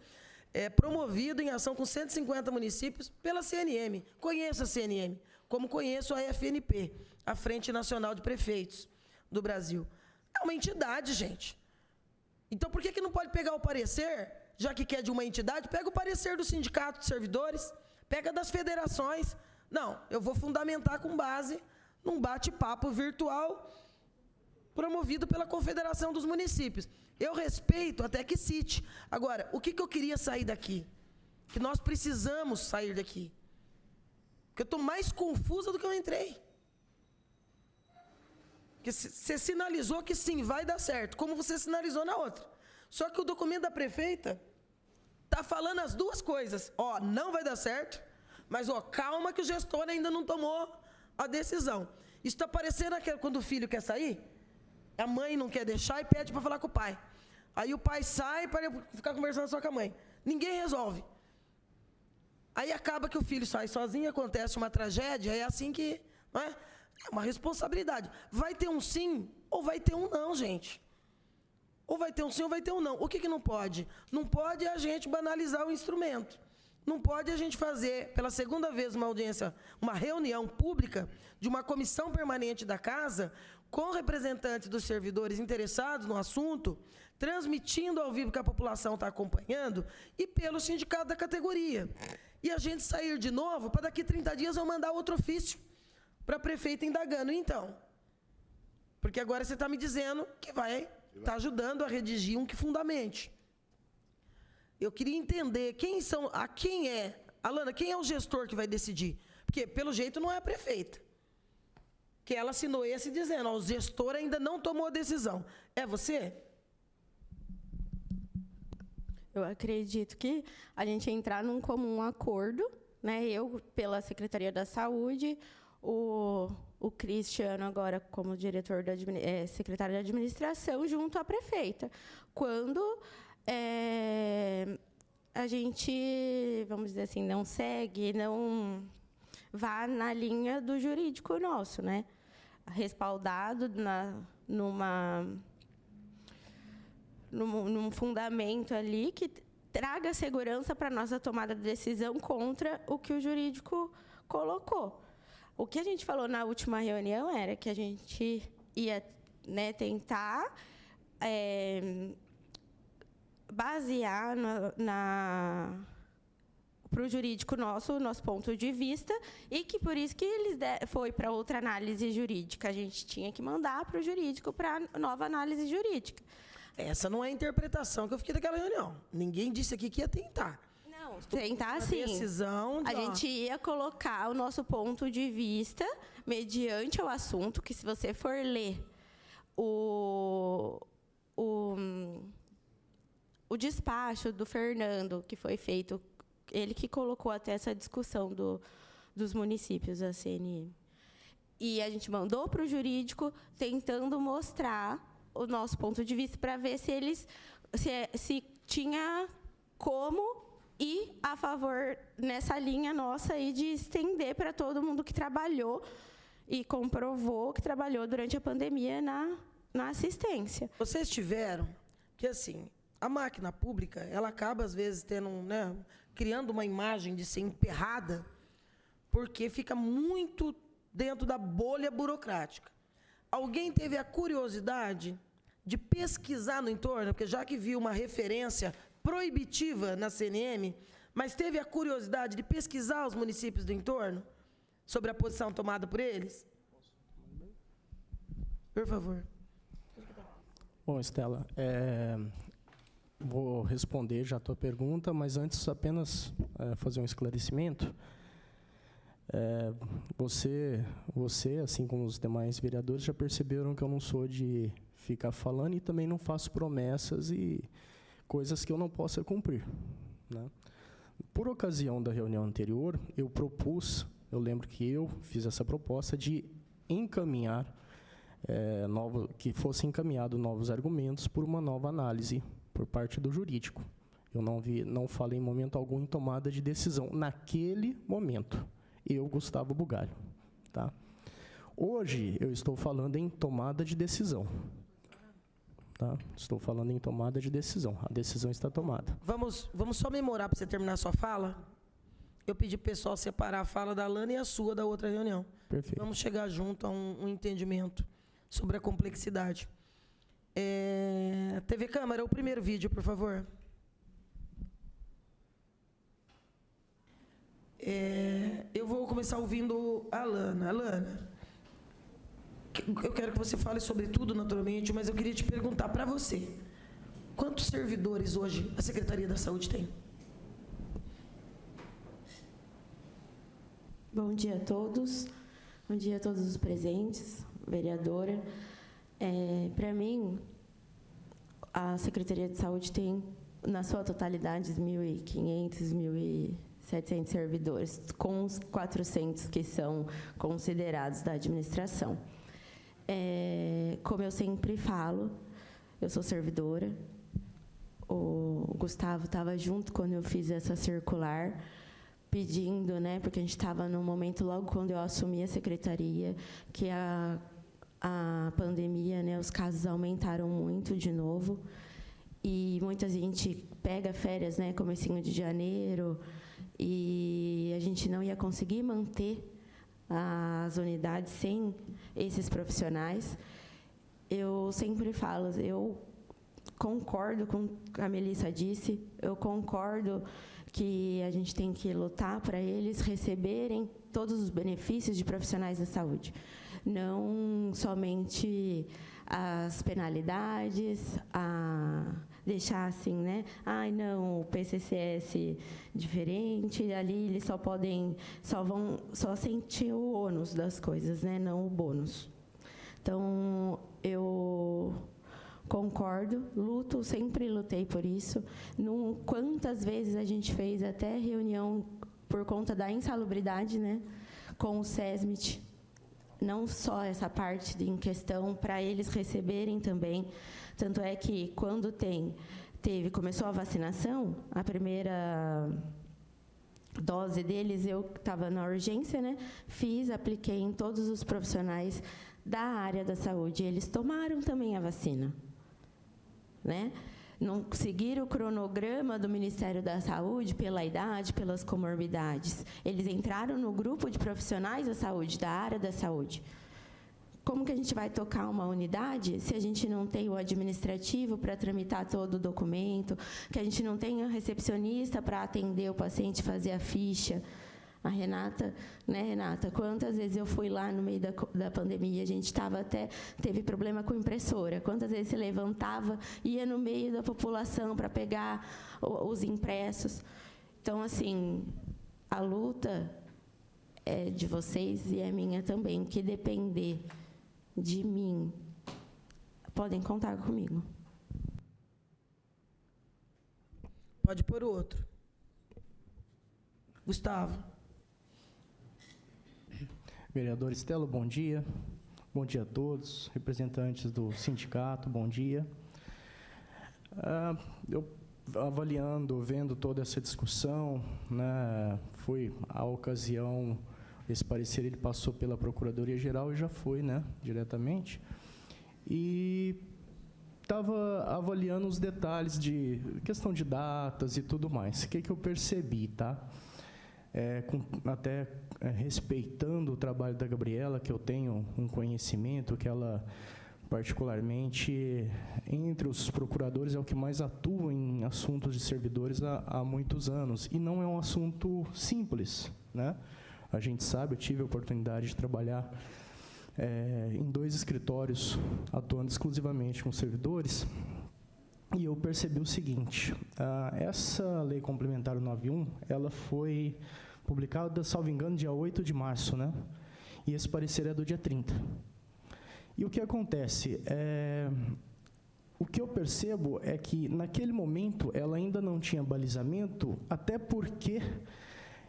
promovido em ação com 150 municípios pela CNM. Conheço a CNM, como conheço a FNP, a Frente Nacional de Prefeitos do Brasil. É uma entidade, gente. Então, por que não pode pegar o parecer, já que quer de uma entidade, pega o parecer do sindicato de servidores, pega das federações. Não, eu vou fundamentar com base num bate-papo virtual promovido pela Confederação dos Municípios. Eu respeito até que cite. Agora, o que eu queria sair daqui? Que nós precisamos sair daqui. Porque eu estou mais confusa do que eu entrei. Porque você sinalizou que sim, vai dar certo, como você sinalizou na outra. Só que o documento da prefeita está falando as duas coisas. Ó, não vai dar certo, mas ó, calma que o gestor ainda não tomou a decisão. Isso está parecendo quando o filho quer sair, a mãe não quer deixar e pede para falar com o pai. Aí o pai sai para ficar conversando só com a mãe. Ninguém resolve. Aí acaba que o filho sai sozinho, acontece uma tragédia, é assim que... Não é? É uma responsabilidade. Vai ter um sim ou vai ter um não, gente. Ou vai ter um sim ou vai ter um não. O que não pode? Não pode a gente banalizar o instrumento. Não pode a gente fazer, pela segunda vez, uma audiência, uma reunião pública de uma comissão permanente da Casa, com representantes dos servidores interessados no assunto, transmitindo ao vivo que a população está acompanhando, e pelo sindicato da categoria. E a gente sair de novo, para daqui 30 dias eu mandar outro ofício para a prefeita indagando. Então, porque agora você está me dizendo que vai estar ajudando a redigir um que fundamente. Eu queria entender Alana, quem é o gestor que vai decidir? Porque, pelo jeito, não é a prefeita. Que ela assinou esse dizendo, ó, o gestor ainda não tomou a decisão. É você? Eu acredito que a gente entrar num comum acordo, né? Eu, pela Secretaria da Saúde, o Cristiano, agora como diretor secretário de administração, junto à prefeita. Quando a gente, vamos dizer assim, não segue, não vá na linha do jurídico nosso, né? Respaldado num fundamento ali que traga segurança para a nossa tomada de decisão contra o que o jurídico colocou. O que a gente falou na última reunião era que a gente ia, né, tentar basear para o jurídico o nosso ponto de vista, e que por isso que foi para outra análise jurídica. A gente tinha que mandar para o jurídico para nova análise jurídica. Essa não é a interpretação que eu fiquei daquela reunião. Ninguém disse aqui que ia tentar. Não, tentar sim. A gente ia colocar o nosso ponto de vista mediante o assunto, que se você for ler o despacho do Fernando, que foi feito, ele que colocou até essa discussão dos municípios, a CNM. E a gente mandou para o jurídico tentando mostrar o nosso ponto de vista para ver se tinha como ir a favor nessa linha nossa aí de estender para todo mundo que trabalhou e comprovou que trabalhou durante a pandemia na assistência. Vocês tiveram que, assim, a máquina pública, ela acaba, às vezes, criando uma imagem de ser emperrada, porque fica muito dentro da bolha burocrática. Alguém teve a curiosidade de pesquisar no entorno, porque já que viu uma referência proibitiva na CNM, mas teve a curiosidade de pesquisar os municípios do entorno sobre a posição tomada por eles? Por favor. Bom, Estela, vou responder já a tua pergunta, mas antes apenas fazer um esclarecimento. Você, assim como os demais vereadores, já perceberam que eu não sou de ficar falando e também não faço promessas e coisas que eu não possa cumprir, né? Por ocasião da reunião anterior, eu lembro que eu fiz essa proposta de encaminhar, que fosse encaminhado novos argumentos por uma nova análise por parte do jurídico. Eu não falei em momento algum em tomada de decisão naquele momento. Eu, Gustavo Bugalho, tá? Hoje eu estou falando em tomada de decisão. Tá? Estou falando em tomada de decisão. A decisão está tomada. Vamos só memorar para você terminar a sua fala. Eu pedi para o pessoal separar a fala da Alana e a sua da outra reunião. Perfeito. Vamos chegar junto a um entendimento sobre a complexidade. TV Câmara, o primeiro vídeo, por favor. Eu vou começar ouvindo a Alana. Alana, eu quero que você fale sobre tudo, naturalmente, mas eu queria te perguntar para você, quantos servidores hoje a Secretaria da Saúde tem? Bom dia a todos. Bom dia a todos os presentes, vereadora. Para mim, a Secretaria de Saúde tem, na sua totalidade, 1.500, 1.700 servidores, com os 400 que são considerados da administração. Como eu sempre falo, eu sou servidora. O Gustavo estava junto quando eu fiz essa circular, pedindo, né, porque a gente estava num momento, logo quando eu assumi a secretaria, que a pandemia, né, os casos aumentaram muito de novo, e muita gente pega férias, né, comecinho de janeiro, e a gente não ia conseguir manter as unidades sem esses profissionais. Eu sempre falo, eu concordo com o que a Melissa disse, eu concordo que a gente tem que lutar para eles receberem todos os benefícios de profissionais da saúde, não somente as penalidades, deixar assim, né? Ai, não, o PCCS diferente, ali eles só sentir o ônus das coisas, né? Não o bônus. Então, eu concordo, sempre lutei por isso. Quantas vezes a gente fez até reunião por conta da insalubridade, né? Com o SESMIT, não só essa parte em questão, para eles receberem também. Tanto é que, quando começou a vacinação, a primeira dose deles, eu estava na urgência, né? Apliquei em todos os profissionais da área da saúde. Eles tomaram também a vacina, né? Não seguiram o cronograma do Ministério da Saúde pela idade, pelas comorbidades. Eles entraram no grupo de profissionais da saúde, da área da saúde. Como que a gente vai tocar uma unidade se a gente não tem o administrativo para tramitar todo o documento, que a gente não tem o recepcionista para atender o paciente, fazer a ficha? A Renata, né, Renata? Quantas vezes eu fui lá no meio da pandemia, a gente teve problema com impressora. Quantas vezes se levantava, ia no meio da população para pegar os impressos. Então, assim, a luta é de vocês e é minha também, que depender de mim, podem contar comigo. Pode pôr o outro. Gustavo. Vereador Estela, bom dia. Bom dia a todos. Representantes do sindicato, bom dia. Eu vendo toda essa discussão, né, foi a ocasião, esse parecer ele passou pela Procuradoria-Geral e já foi, né, diretamente. E estava avaliando os detalhes de questão de datas e tudo mais. O que eu percebi, tá? Respeitando o trabalho da Gabriela, que eu tenho um conhecimento, que ela, particularmente, entre os procuradores, é o que mais atua em assuntos de servidores há muitos anos. E não é um assunto simples, né? A gente sabe, eu tive a oportunidade de trabalhar em 2 escritórios, atuando exclusivamente com servidores, e eu percebi o seguinte: essa Lei Complementar 91, ela foi publicada, salvo engano, dia 8 de março, né? E esse parecer é do dia 30. E o que acontece? O que eu percebo é que, naquele momento, ela ainda não tinha balizamento, até porque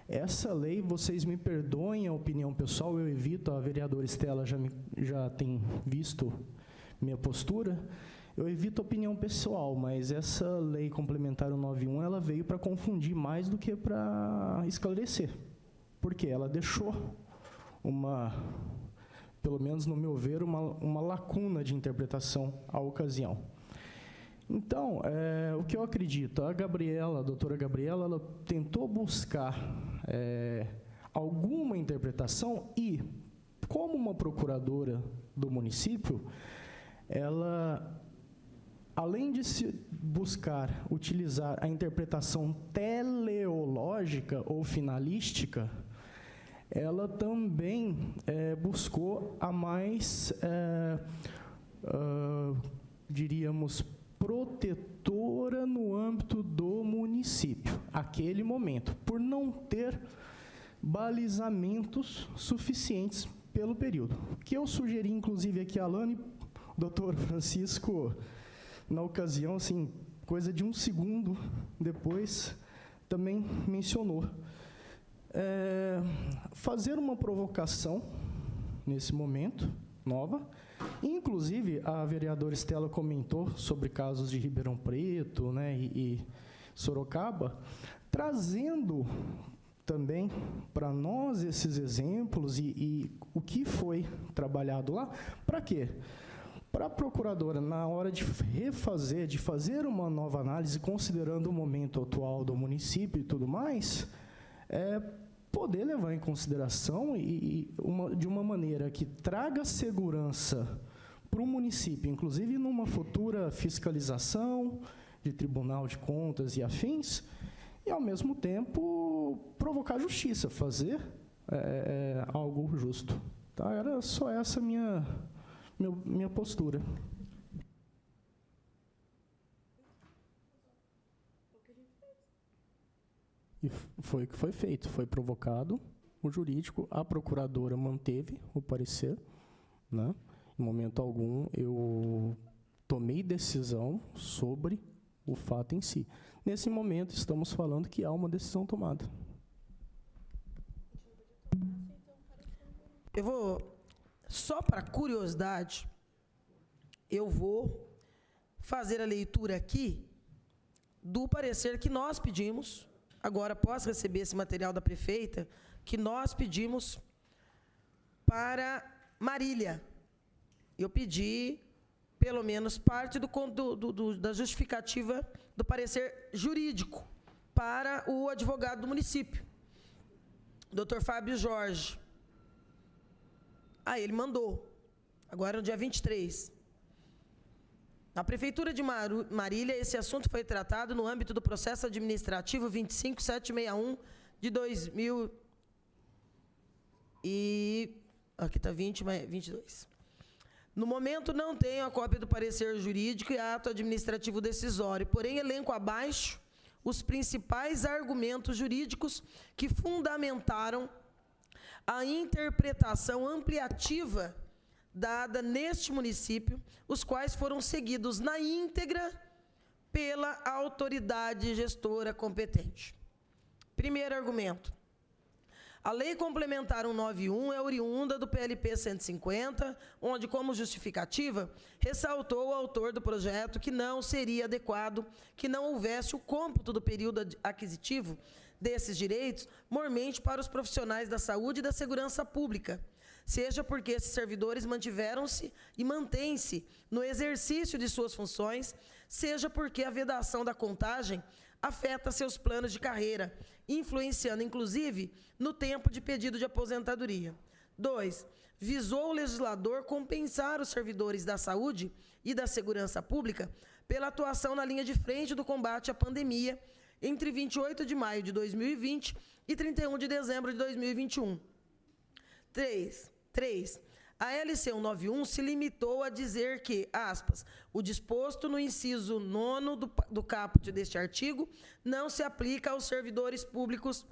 essa lei, vocês me perdoem a opinião pessoal, eu evito, a vereadora Estela já tem visto minha postura, eu evito a opinião pessoal, mas essa Lei Complementar 91, ela veio para confundir mais do que para esclarecer. Porque ela deixou pelo menos no meu ver, uma lacuna de interpretação à ocasião. Então, o que eu acredito, a doutora Gabriela, ela tentou buscar alguma interpretação e, como uma procuradora do município, ela, além de se buscar utilizar a interpretação teleológica ou finalística, ela também buscou a mais, diríamos, protetora no âmbito do município, aquele momento, por não ter balizamentos suficientes pelo período. O que eu sugeri, inclusive, aqui a Alane, o doutor Francisco, na ocasião, assim, coisa de 1 segundo depois, também mencionou. Fazer uma provocação, nesse momento, nova. Inclusive, a vereadora Estela comentou sobre casos de Ribeirão Preto, né, e Sorocaba, trazendo também para nós esses exemplos e o que foi trabalhado lá. Para quê? Para a procuradora, na hora de de fazer uma nova análise, considerando o momento atual do município e tudo mais, poder levar em consideração de uma maneira que traga segurança para o município, inclusive numa futura fiscalização de Tribunal de Contas e afins, e, ao mesmo tempo, provocar justiça, fazer algo justo. Tá? Era só essa minha postura. E foi o que foi feito, foi provocado o jurídico, a procuradora manteve o parecer, né? Em momento algum eu tomei decisão sobre o fato em si. Nesse momento estamos falando que há uma decisão tomada. Eu vou, só para curiosidade, eu vou fazer a leitura aqui do parecer que nós pedimos, agora após receber esse material da prefeita, que nós pedimos para Marília. Eu pedi, pelo menos, parte da justificativa do parecer jurídico para o advogado do município, Dr. Fábio Jorge. Ele mandou, agora no dia 23. Na Prefeitura de Marília, esse assunto foi tratado no âmbito do processo administrativo 25761 de 2000 e... Aqui está 22. No momento, não tenho a cópia do parecer jurídico e ato administrativo decisório, porém, elenco abaixo os principais argumentos jurídicos que fundamentaram a interpretação ampliativa dada neste município, os quais foram seguidos na íntegra pela autoridade gestora competente. Primeiro argumento. A Lei Complementar 191 é oriunda do PLP 150, onde, como justificativa, ressaltou o autor do projeto que não seria adequado que não houvesse o cômputo do período aquisitivo desses direitos, mormente para os profissionais da saúde e da segurança pública, seja porque esses servidores mantiveram-se e mantêm-se no exercício de suas funções, seja porque a vedação da contagem afeta seus planos de carreira, influenciando, inclusive, no tempo de pedido de aposentadoria. 2. Visou o legislador compensar os servidores da saúde e da segurança pública pela atuação na linha de frente do combate à pandemia entre 28 de maio de 2020 e 31 de dezembro de 2021. 3. A LC 191 se limitou a dizer que, aspas, o disposto no inciso 9º do caput deste artigo não se aplica aos servidores públicos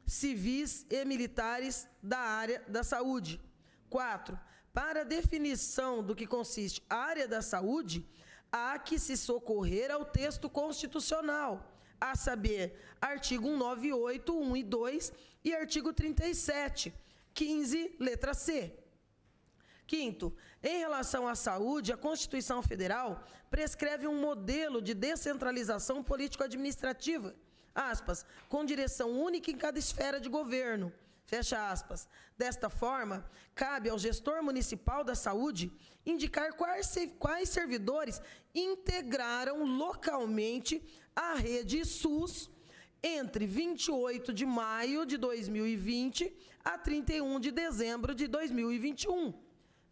civis e militares da área da saúde. 4. Para a definição do que consiste a área da saúde, há que se socorrer ao texto constitucional, a saber, artigo 198, 1 e 2 e artigo 37, 15, letra C. 5º, em relação à saúde, a Constituição Federal prescreve um modelo de descentralização político-administrativa, aspas, com direção única em cada esfera de governo, fecha aspas. Desta forma, cabe ao gestor municipal da saúde indicar quais servidores integraram localmente a rede SUS entre 28 de maio de 2020 a 31 de dezembro de 2021,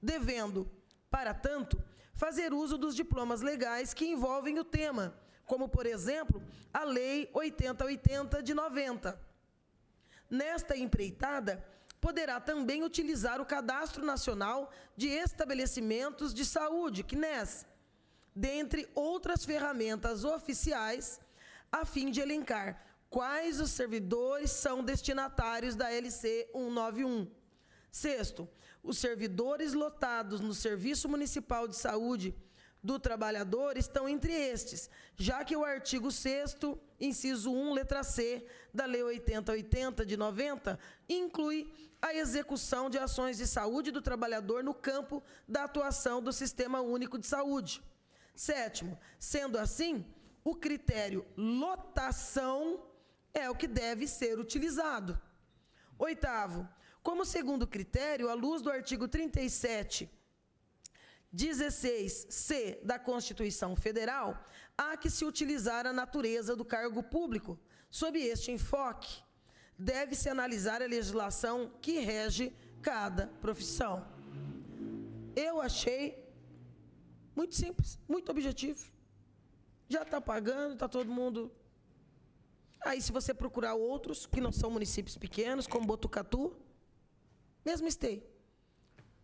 devendo, para tanto, fazer uso dos diplomas legais que envolvem o tema, como, por exemplo, a Lei 8080 de 90. Nesta empreitada, poderá também utilizar o Cadastro Nacional de Estabelecimentos de Saúde, CNES, dentre outras ferramentas oficiais, a fim de elencar quais os servidores são destinatários da LC 191. 6º, os servidores lotados no Serviço Municipal de Saúde do trabalhador estão entre estes, já que o artigo 6º, inciso 1, letra C, da Lei 8080 de 90, inclui a execução de ações de saúde do trabalhador no campo da atuação do Sistema Único de Saúde. 7º, sendo assim, o critério lotação é o que deve ser utilizado. 8º, como segundo critério, à luz do artigo 37, 16C da Constituição Federal, há que se utilizar a natureza do cargo público. Sob este enfoque, deve-se analisar a legislação que rege cada profissão. Eu achei muito simples, muito objetivo. Já está pagando, está todo mundo... Aí, se você procurar outros, que não são municípios pequenos, como Botucatu, mesmo esteio.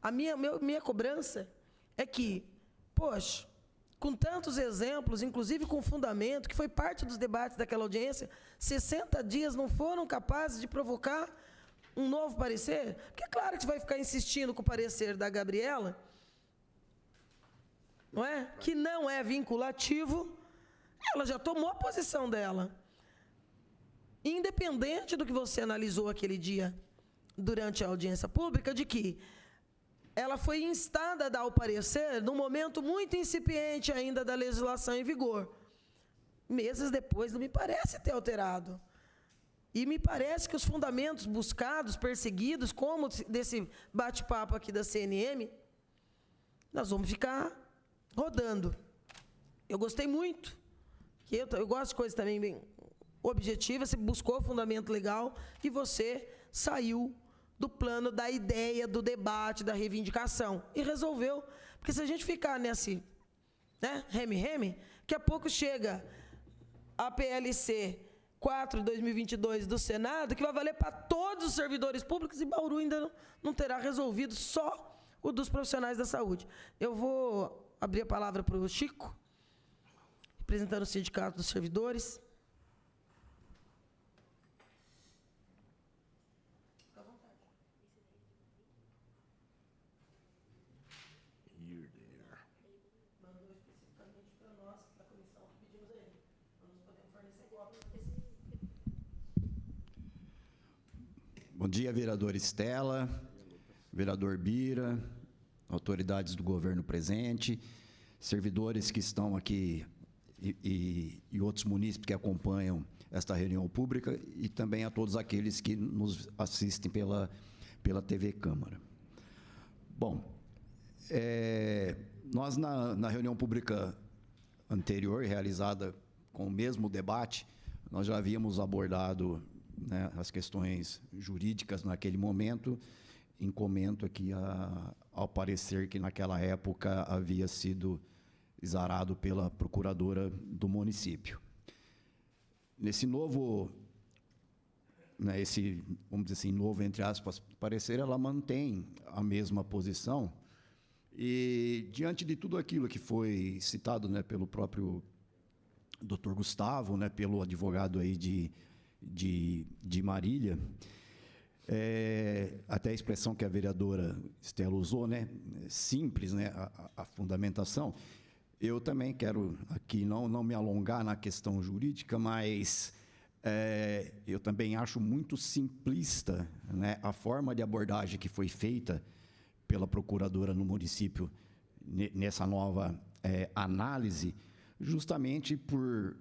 A minha cobrança é que, poxa, com tantos exemplos, inclusive com fundamento, que foi parte dos debates daquela audiência, 60 dias não foram capazes de provocar um novo parecer? Porque é claro que você vai ficar insistindo com o parecer da Gabriela, não é? Que não é vinculativo, ela já tomou a posição dela. Independente do que você analisou aquele dia durante a audiência pública, de que ela foi instada a dar o parecer num momento muito incipiente ainda da legislação em vigor. Meses depois, não me parece ter alterado. E me parece que os fundamentos buscados, perseguidos, como desse bate-papo aqui da CNM, nós vamos ficar rodando. Eu gostei muito, que eu gosto de coisas também bem objetivas, você buscou fundamento legal e você saiu do plano da ideia, do debate, da reivindicação. E resolveu. Porque se a gente ficar nesse, né, reme-reme, daqui a pouco chega a PLC 4 de 2022 do Senado, que vai valer para todos os servidores públicos, e Bauru ainda não terá resolvido só o dos profissionais da saúde. Eu vou abrir a palavra para o Chico, representando o Sindicato dos Servidores. Bom dia, vereador Estela, vereador Bira, autoridades do governo presente, servidores que estão aqui e outros munícipes que acompanham esta reunião pública e também a todos aqueles que nos assistem pela TV Câmara. Bom, nós na reunião pública anterior, realizada com o mesmo debate, nós já havíamos abordado, né, as questões jurídicas naquele momento, em comento aqui ao parecer que naquela época havia sido exarado pela procuradora do município. Nesse novo né, esse, vamos dizer assim, novo, entre aspas, parecer, ela mantém a mesma posição. E, diante de tudo aquilo que foi citado, né, pelo próprio Dr. Gustavo, né, pelo advogado aí de Marília, até a expressão que a vereadora Estela usou, né, simples, né, a fundamentação, eu também quero aqui não me alongar na questão jurídica, mas eu também acho muito simplista, né, a forma de abordagem que foi feita pela procuradora no município nessa nova análise, justamente por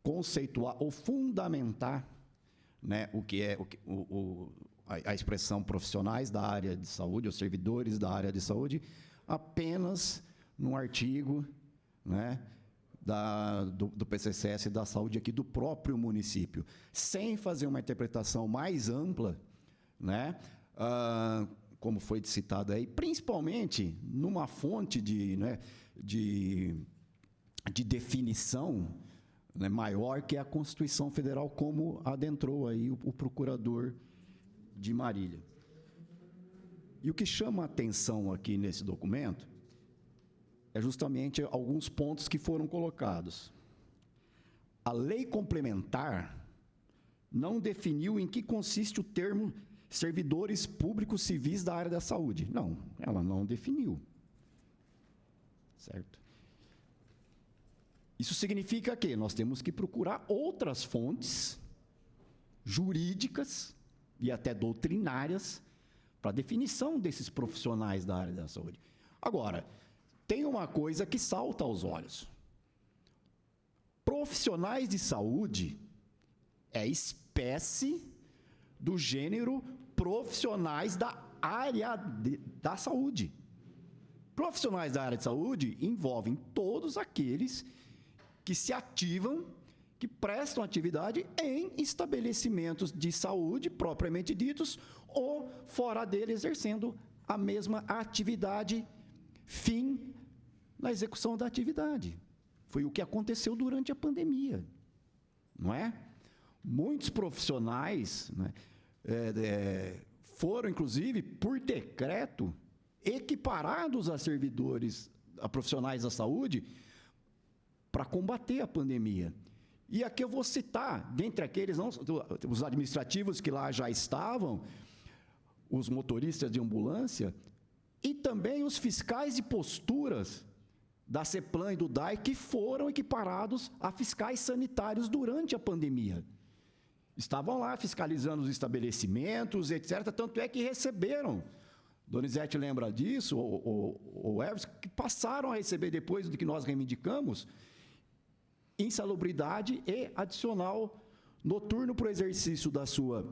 conceituar ou fundamentar, né, o que é a expressão profissionais da área de saúde, ou servidores da área de saúde, apenas num artigo, né, do PCCS da saúde aqui do próprio município, sem fazer uma interpretação mais ampla, né, como foi citado aí, principalmente numa fonte de definição, né, maior, que é a Constituição Federal, como adentrou aí o procurador de Marília. E o que chama a atenção aqui nesse documento é justamente alguns pontos que foram colocados. A lei complementar não definiu em que consiste o termo servidores públicos civis da área da saúde. Não, ela não definiu. Certo? Isso significa que nós temos que procurar outras fontes jurídicas e até doutrinárias para a definição desses profissionais da área da saúde. Agora, tem uma coisa que salta aos olhos. Profissionais de saúde é espécie do gênero profissionais da área da saúde. Profissionais da área de saúde envolvem todos aqueles que se ativam, que prestam atividade em estabelecimentos de saúde propriamente ditos ou fora dele exercendo a mesma atividade fim na execução da atividade. Foi o que aconteceu durante a pandemia, não é? Muitos profissionais, né, foram, inclusive, por decreto, equiparados a servidores, a profissionais da saúde, para combater a pandemia. E aqui eu vou citar, dentre aqueles, não, os administrativos que lá já estavam, os motoristas de ambulância, e também os fiscais de posturas da CEPLAN e do DAI, que foram equiparados a fiscais sanitários durante a pandemia. Estavam lá fiscalizando os estabelecimentos, etc., tanto é que receberam, Donizete lembra disso, ou Everson, que passaram a receber depois do que nós reivindicamos, insalubridade e adicional noturno para o exercício da sua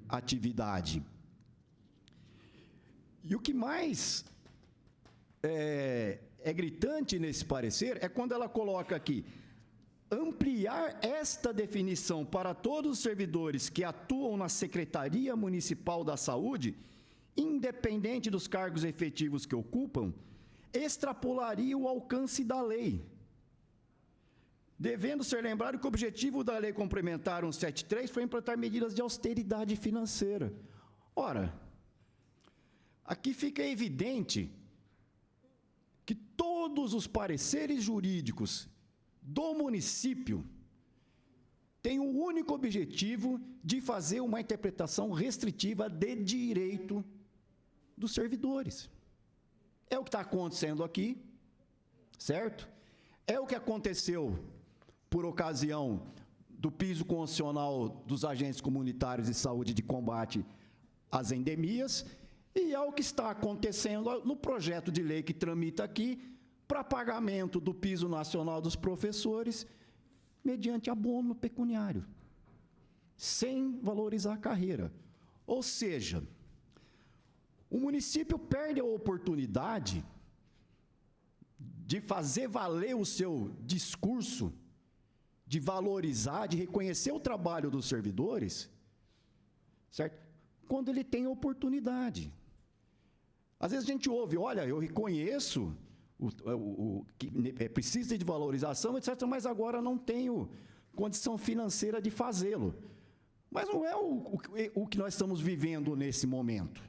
atividade. E o que mais é gritante nesse parecer é quando ela coloca aqui: ampliar esta definição para todos os servidores que atuam na Secretaria Municipal da Saúde, independente dos cargos efetivos que ocupam, extrapolaria o alcance da lei. Devendo ser lembrado que o objetivo da Lei Complementar 173 foi implantar medidas de austeridade financeira. Ora, aqui fica evidente que todos os pareceres jurídicos do município têm o único objetivo de fazer uma interpretação restritiva de direito dos servidores. É o que está acontecendo aqui, certo? É o que aconteceu por ocasião do piso constitucional dos agentes comunitários de saúde de combate às endemias, e é o que está acontecendo no projeto de lei que tramita aqui para pagamento do piso nacional dos professores mediante abono pecuniário, sem valorizar a carreira. Ou seja, o município perde a oportunidade de fazer valer o seu discurso, de valorizar, de reconhecer o trabalho dos servidores, certo? Quando ele tem oportunidade. Às vezes a gente ouve, olha, eu reconheço que precisa de valorização, etc., mas agora não tenho condição financeira de fazê-lo. Mas não é o que nós estamos vivendo nesse momento.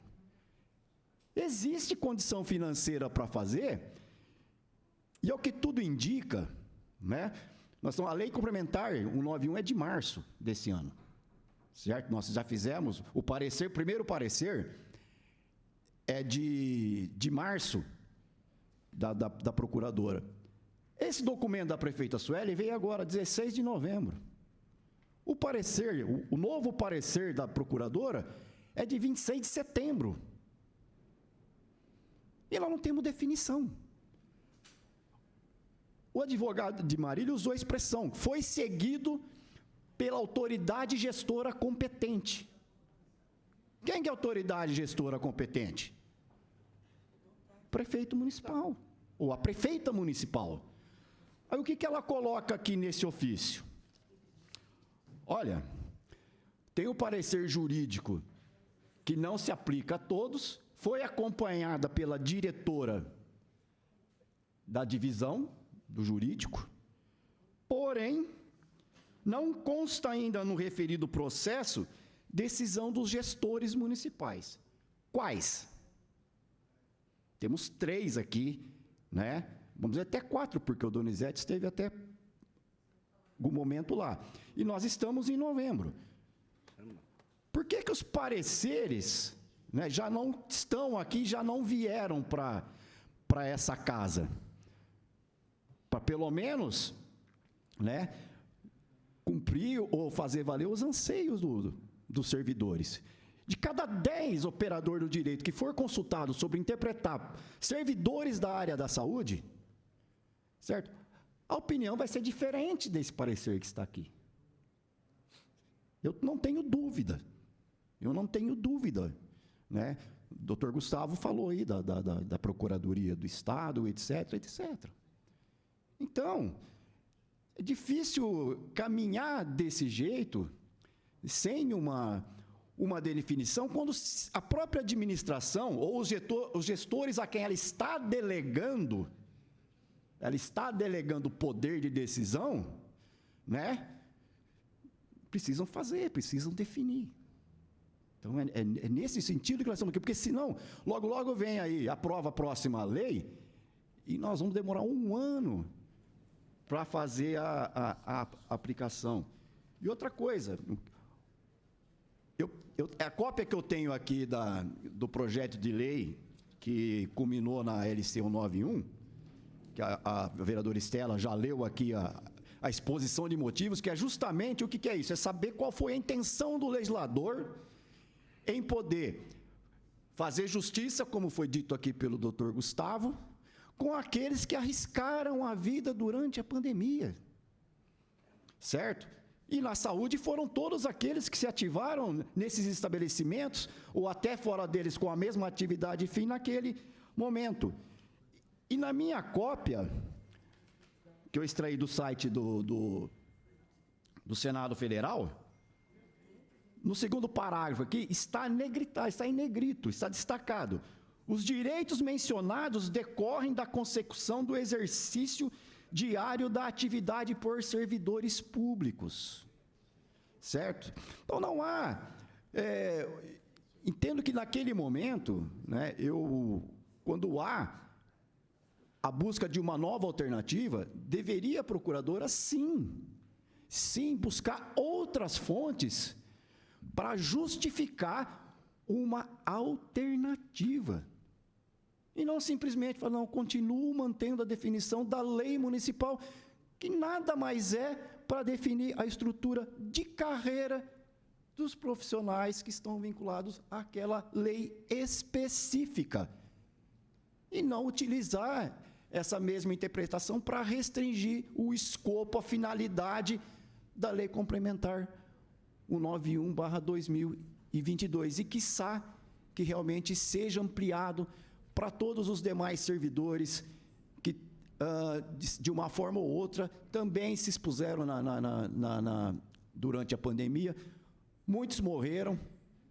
Existe condição financeira para fazer, e é o que tudo indica, né? Nós estamos, a lei complementar 191 é de março desse ano, certo? Nós já fizemos o parecer, primeiro parecer é de março da procuradora. Esse documento da prefeita Sueli veio agora, 16 de novembro. O parecer, o novo parecer da procuradora é de 26 de setembro. E nós não temos definição. O advogado de Marília usou a expressão, foi seguido pela autoridade gestora competente. Quem é a autoridade gestora competente? Prefeito municipal, ou a prefeita municipal. Aí o que ela coloca aqui nesse ofício? Olha, tem o parecer jurídico que não se aplica a todos, foi acompanhada pela diretora da divisão do jurídico, porém, não consta ainda no referido processo decisão dos gestores municipais. Quais? Temos 3 aqui, né? Vamos dizer até 4, porque o Donizete esteve até algum momento lá. E nós estamos em novembro. Por que os pareceres, né, já não estão aqui, já não vieram para essa casa? Para pelo menos, né, cumprir ou fazer valer os anseios dos servidores. De cada 10 operadores do direito que for consultado sobre interpretar servidores da área da saúde, certo? A opinião vai ser diferente desse parecer que está aqui. Eu não tenho dúvida. Né? O doutor Gustavo falou aí da Procuradoria do Estado, etc, etc. Então, é difícil caminhar desse jeito, sem uma definição, quando a própria administração, ou os gestores a quem ela está delegando poder de decisão, né? Precisam definir. Então, é nesse sentido que nós estamos aqui, porque senão, logo vem aí, aprova a próxima lei, e nós vamos demorar 1 ano para fazer a aplicação. E outra coisa, a cópia que eu tenho aqui do projeto de lei, que culminou na LC 191, que a vereadora Estela já leu aqui a exposição de motivos, que é justamente o que é isso, é saber qual foi a intenção do legislador em poder fazer justiça, como foi dito aqui pelo doutor Gustavo, com aqueles que arriscaram a vida durante a pandemia, certo? E na saúde foram todos aqueles que se ativaram nesses estabelecimentos, ou até fora deles com a mesma atividade fim naquele momento. E na minha cópia, que eu extraí do site do Senado Federal, no segundo parágrafo aqui, está em negrito, está destacado. Os direitos mencionados decorrem da consecução do exercício diário da atividade por servidores públicos. Certo? Então, não há... entendo que naquele momento, né, quando há a busca de uma nova alternativa, deveria a procuradora, sim, buscar outras fontes para justificar uma alternativa. E não simplesmente falar, não, continuo mantendo a definição da lei municipal, que nada mais é para definir a estrutura de carreira dos profissionais que estão vinculados àquela lei específica. E não utilizar essa mesma interpretação para restringir o escopo, a finalidade da lei complementar 191/2022. E, quiçá, que realmente seja ampliado para todos os demais servidores que, de uma forma ou outra, também se expuseram durante a pandemia. Muitos morreram,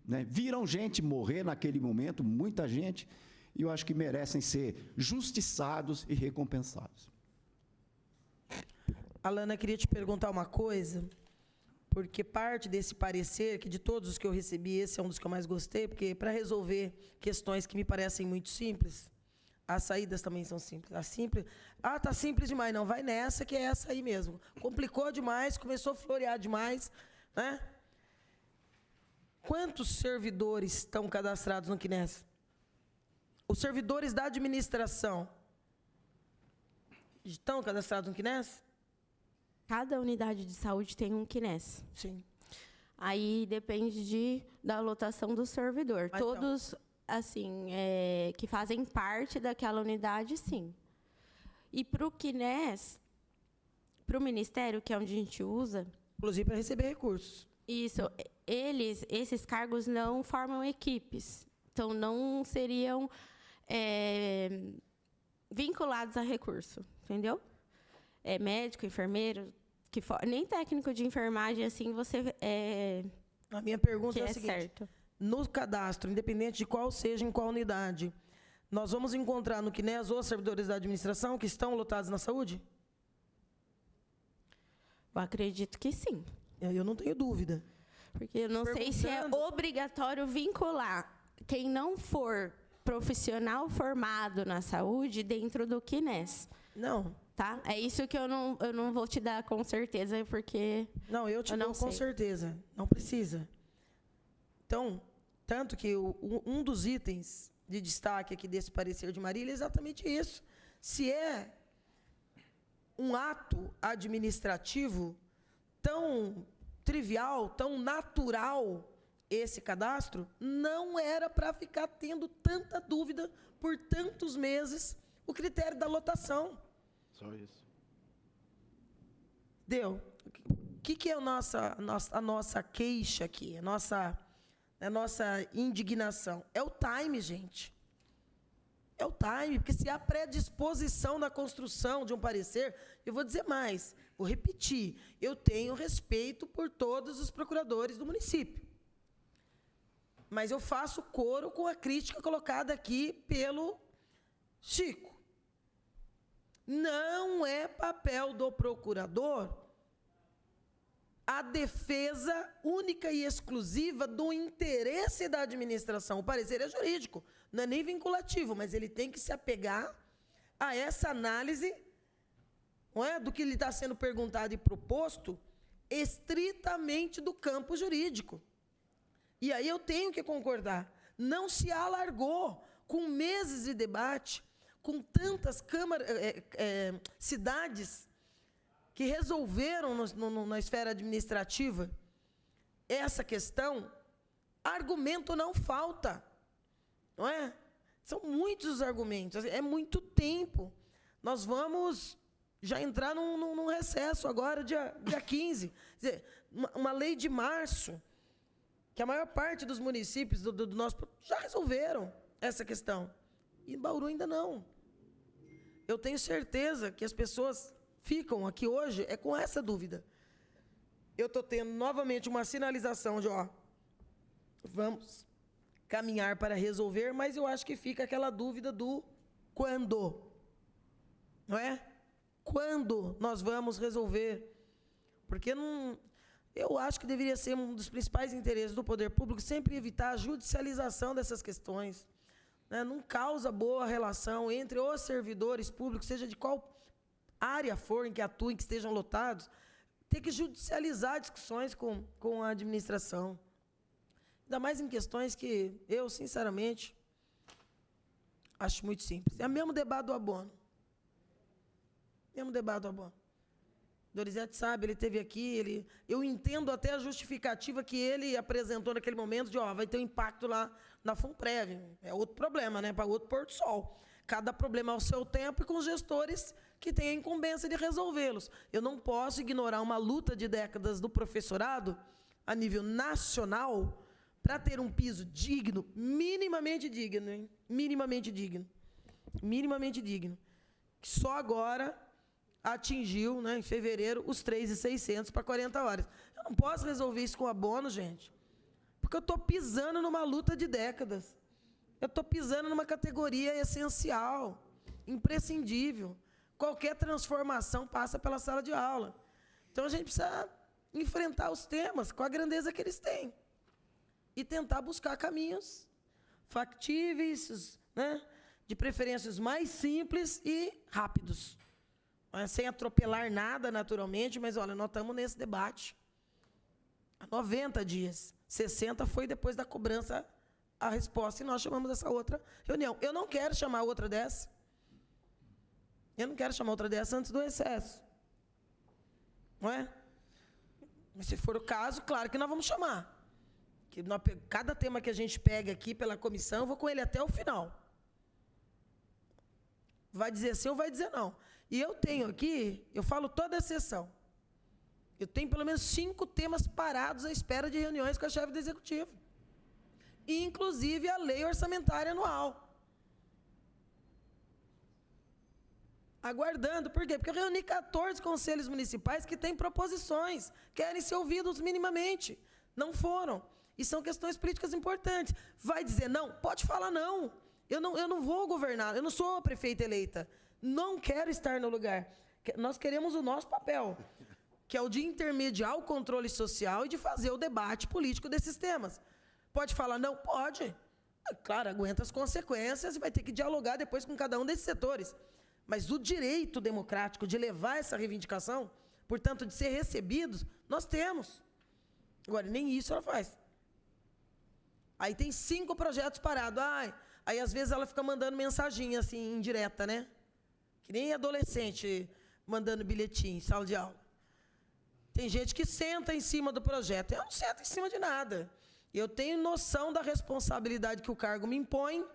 né? Viram gente morrer naquele momento, muita gente, e eu acho que merecem ser justiçados e recompensados. Alana, queria te perguntar uma coisa, porque parte desse parecer, que de todos os que eu recebi, esse é um dos que eu mais gostei, porque para resolver questões que me parecem muito simples, as saídas também são simples. Tá simples demais, não, vai nessa que é essa aí mesmo. Complicou demais, começou a florear demais, né? Quantos servidores estão cadastrados no CNES? Os servidores da administração estão cadastrados no CNES? Cada unidade de saúde tem um CNES. Sim. Aí depende da lotação do servidor. Mas todos, assim, que fazem parte daquela unidade, sim. E para o CNES, para o Ministério, que é onde a gente usa... Inclusive para receber recursos. Isso. Esses cargos não formam equipes. Então, não seriam vinculados a recurso. Entendeu? Médico, enfermeiro, nem técnico de enfermagem, assim, você... A minha pergunta que é a seguinte. Certo. No cadastro, independente de qual seja, em qual unidade, nós vamos encontrar no CNES os servidores da administração que estão lotados na saúde? Eu acredito que sim. Eu não tenho dúvida. Porque eu não sei se é obrigatório vincular quem não for profissional formado na saúde dentro do CNES. Não. Tá? É isso que eu não vou te dar com certeza, porque... Não, eu te eu dou não com sei. certeza. Não precisa. Então, tanto que um dos itens de destaque aqui desse parecer de Marília é exatamente isso. Se é um ato administrativo tão trivial, tão natural esse cadastro, não era para ficar tendo tanta dúvida por tantos meses o critério da lotação. Só isso. Deu. O que é a nossa queixa aqui? A nossa indignação? É o time, gente. É o time, porque se há predisposição na construção de um parecer, eu vou dizer mais, vou repetir, eu tenho respeito por todos os procuradores do município. Mas eu faço coro com a crítica colocada aqui pelo Chico. Não é papel do procurador a defesa única e exclusiva do interesse da administração. O parecer é jurídico, não é nem vinculativo, mas ele tem que se apegar a essa análise, não é, do que lhe está sendo perguntado e proposto, estritamente do campo jurídico. E aí eu tenho que concordar. Não se alargou com meses de debate, com tantas cidades que resolveram na esfera administrativa essa questão, argumento não falta, não é? São muitos os argumentos, é muito tempo. Nós vamos já entrar num recesso agora, dia 15. Quer dizer, uma lei de março, que a maior parte dos municípios do nosso já resolveram essa questão. E em Bauru ainda não. Eu tenho certeza que as pessoas ficam aqui hoje com essa dúvida. Eu estou tendo novamente uma sinalização de, vamos caminhar para resolver, mas eu acho que fica aquela dúvida do quando. Não é? Quando nós vamos resolver? Porque eu acho que deveria ser um dos principais interesses do poder público sempre evitar a judicialização dessas questões. Não causa boa relação entre os servidores públicos, seja de qual área for em que atuem, que estejam lotados, ter que judicializar discussões com a administração. Ainda mais em questões que eu, sinceramente, acho muito simples. É o mesmo debate do abono. Dorizete sabe, ele esteve aqui, eu entendo até a justificativa que ele apresentou naquele momento de, vai ter um impacto lá na FUNPREV. É outro problema, né? Para outro pôr do sol. Cada problema ao seu tempo e com os gestores que têm a incumbência de resolvê-los. Eu não posso ignorar uma luta de décadas do professorado a nível nacional para ter um piso digno, minimamente digno, hein? Minimamente digno. Que só agora atingiu, né, em fevereiro, os 3.600 para 40 horas. Eu não posso resolver isso com abono, gente, porque eu estou pisando numa luta de décadas. Eu estou pisando numa categoria essencial, imprescindível. Qualquer transformação passa pela sala de aula. Então, a gente precisa enfrentar os temas com a grandeza que eles têm e tentar buscar caminhos factíveis, né, de preferências mais simples e rápidos, sem atropelar nada naturalmente, mas olha, nós estamos nesse debate há 90 dias, 60 foi depois da cobrança a resposta, e nós chamamos essa outra reunião. Eu não quero chamar outra dessa, antes do recesso, não é? Mas se for o caso, claro que nós vamos chamar. Que cada tema que a gente pega aqui pela comissão, eu vou com ele até o final. Vai dizer sim ou vai dizer não. E eu tenho aqui, eu falo toda a sessão, eu tenho pelo menos 5 temas parados à espera de reuniões com a chefe do Executivo. Inclusive a lei orçamentária anual. Aguardando. Por quê? Porque eu reuni 14 conselhos municipais que têm proposições, querem ser ouvidos minimamente. Não foram. E são questões políticas importantes. Vai dizer não? Pode falar não. Eu não vou governar, eu não sou a prefeita eleita. Não quero estar no lugar. Nós queremos o nosso papel, que é o de intermediar o controle social e de fazer o debate político desses temas. Pode falar não? Pode. Claro, aguenta as consequências e vai ter que dialogar depois com cada um desses setores. Mas o direito democrático de levar essa reivindicação, portanto, de ser recebidos, nós temos. Agora, nem isso ela faz. Aí tem 5 projetos parados. Aí, às vezes, ela fica mandando mensaginha, assim, indireta, né? Que nem adolescente mandando bilhetinho em sala de aula. Tem gente que senta em cima do projeto. Eu não sento em cima de nada. Eu tenho noção da responsabilidade que o cargo me impõe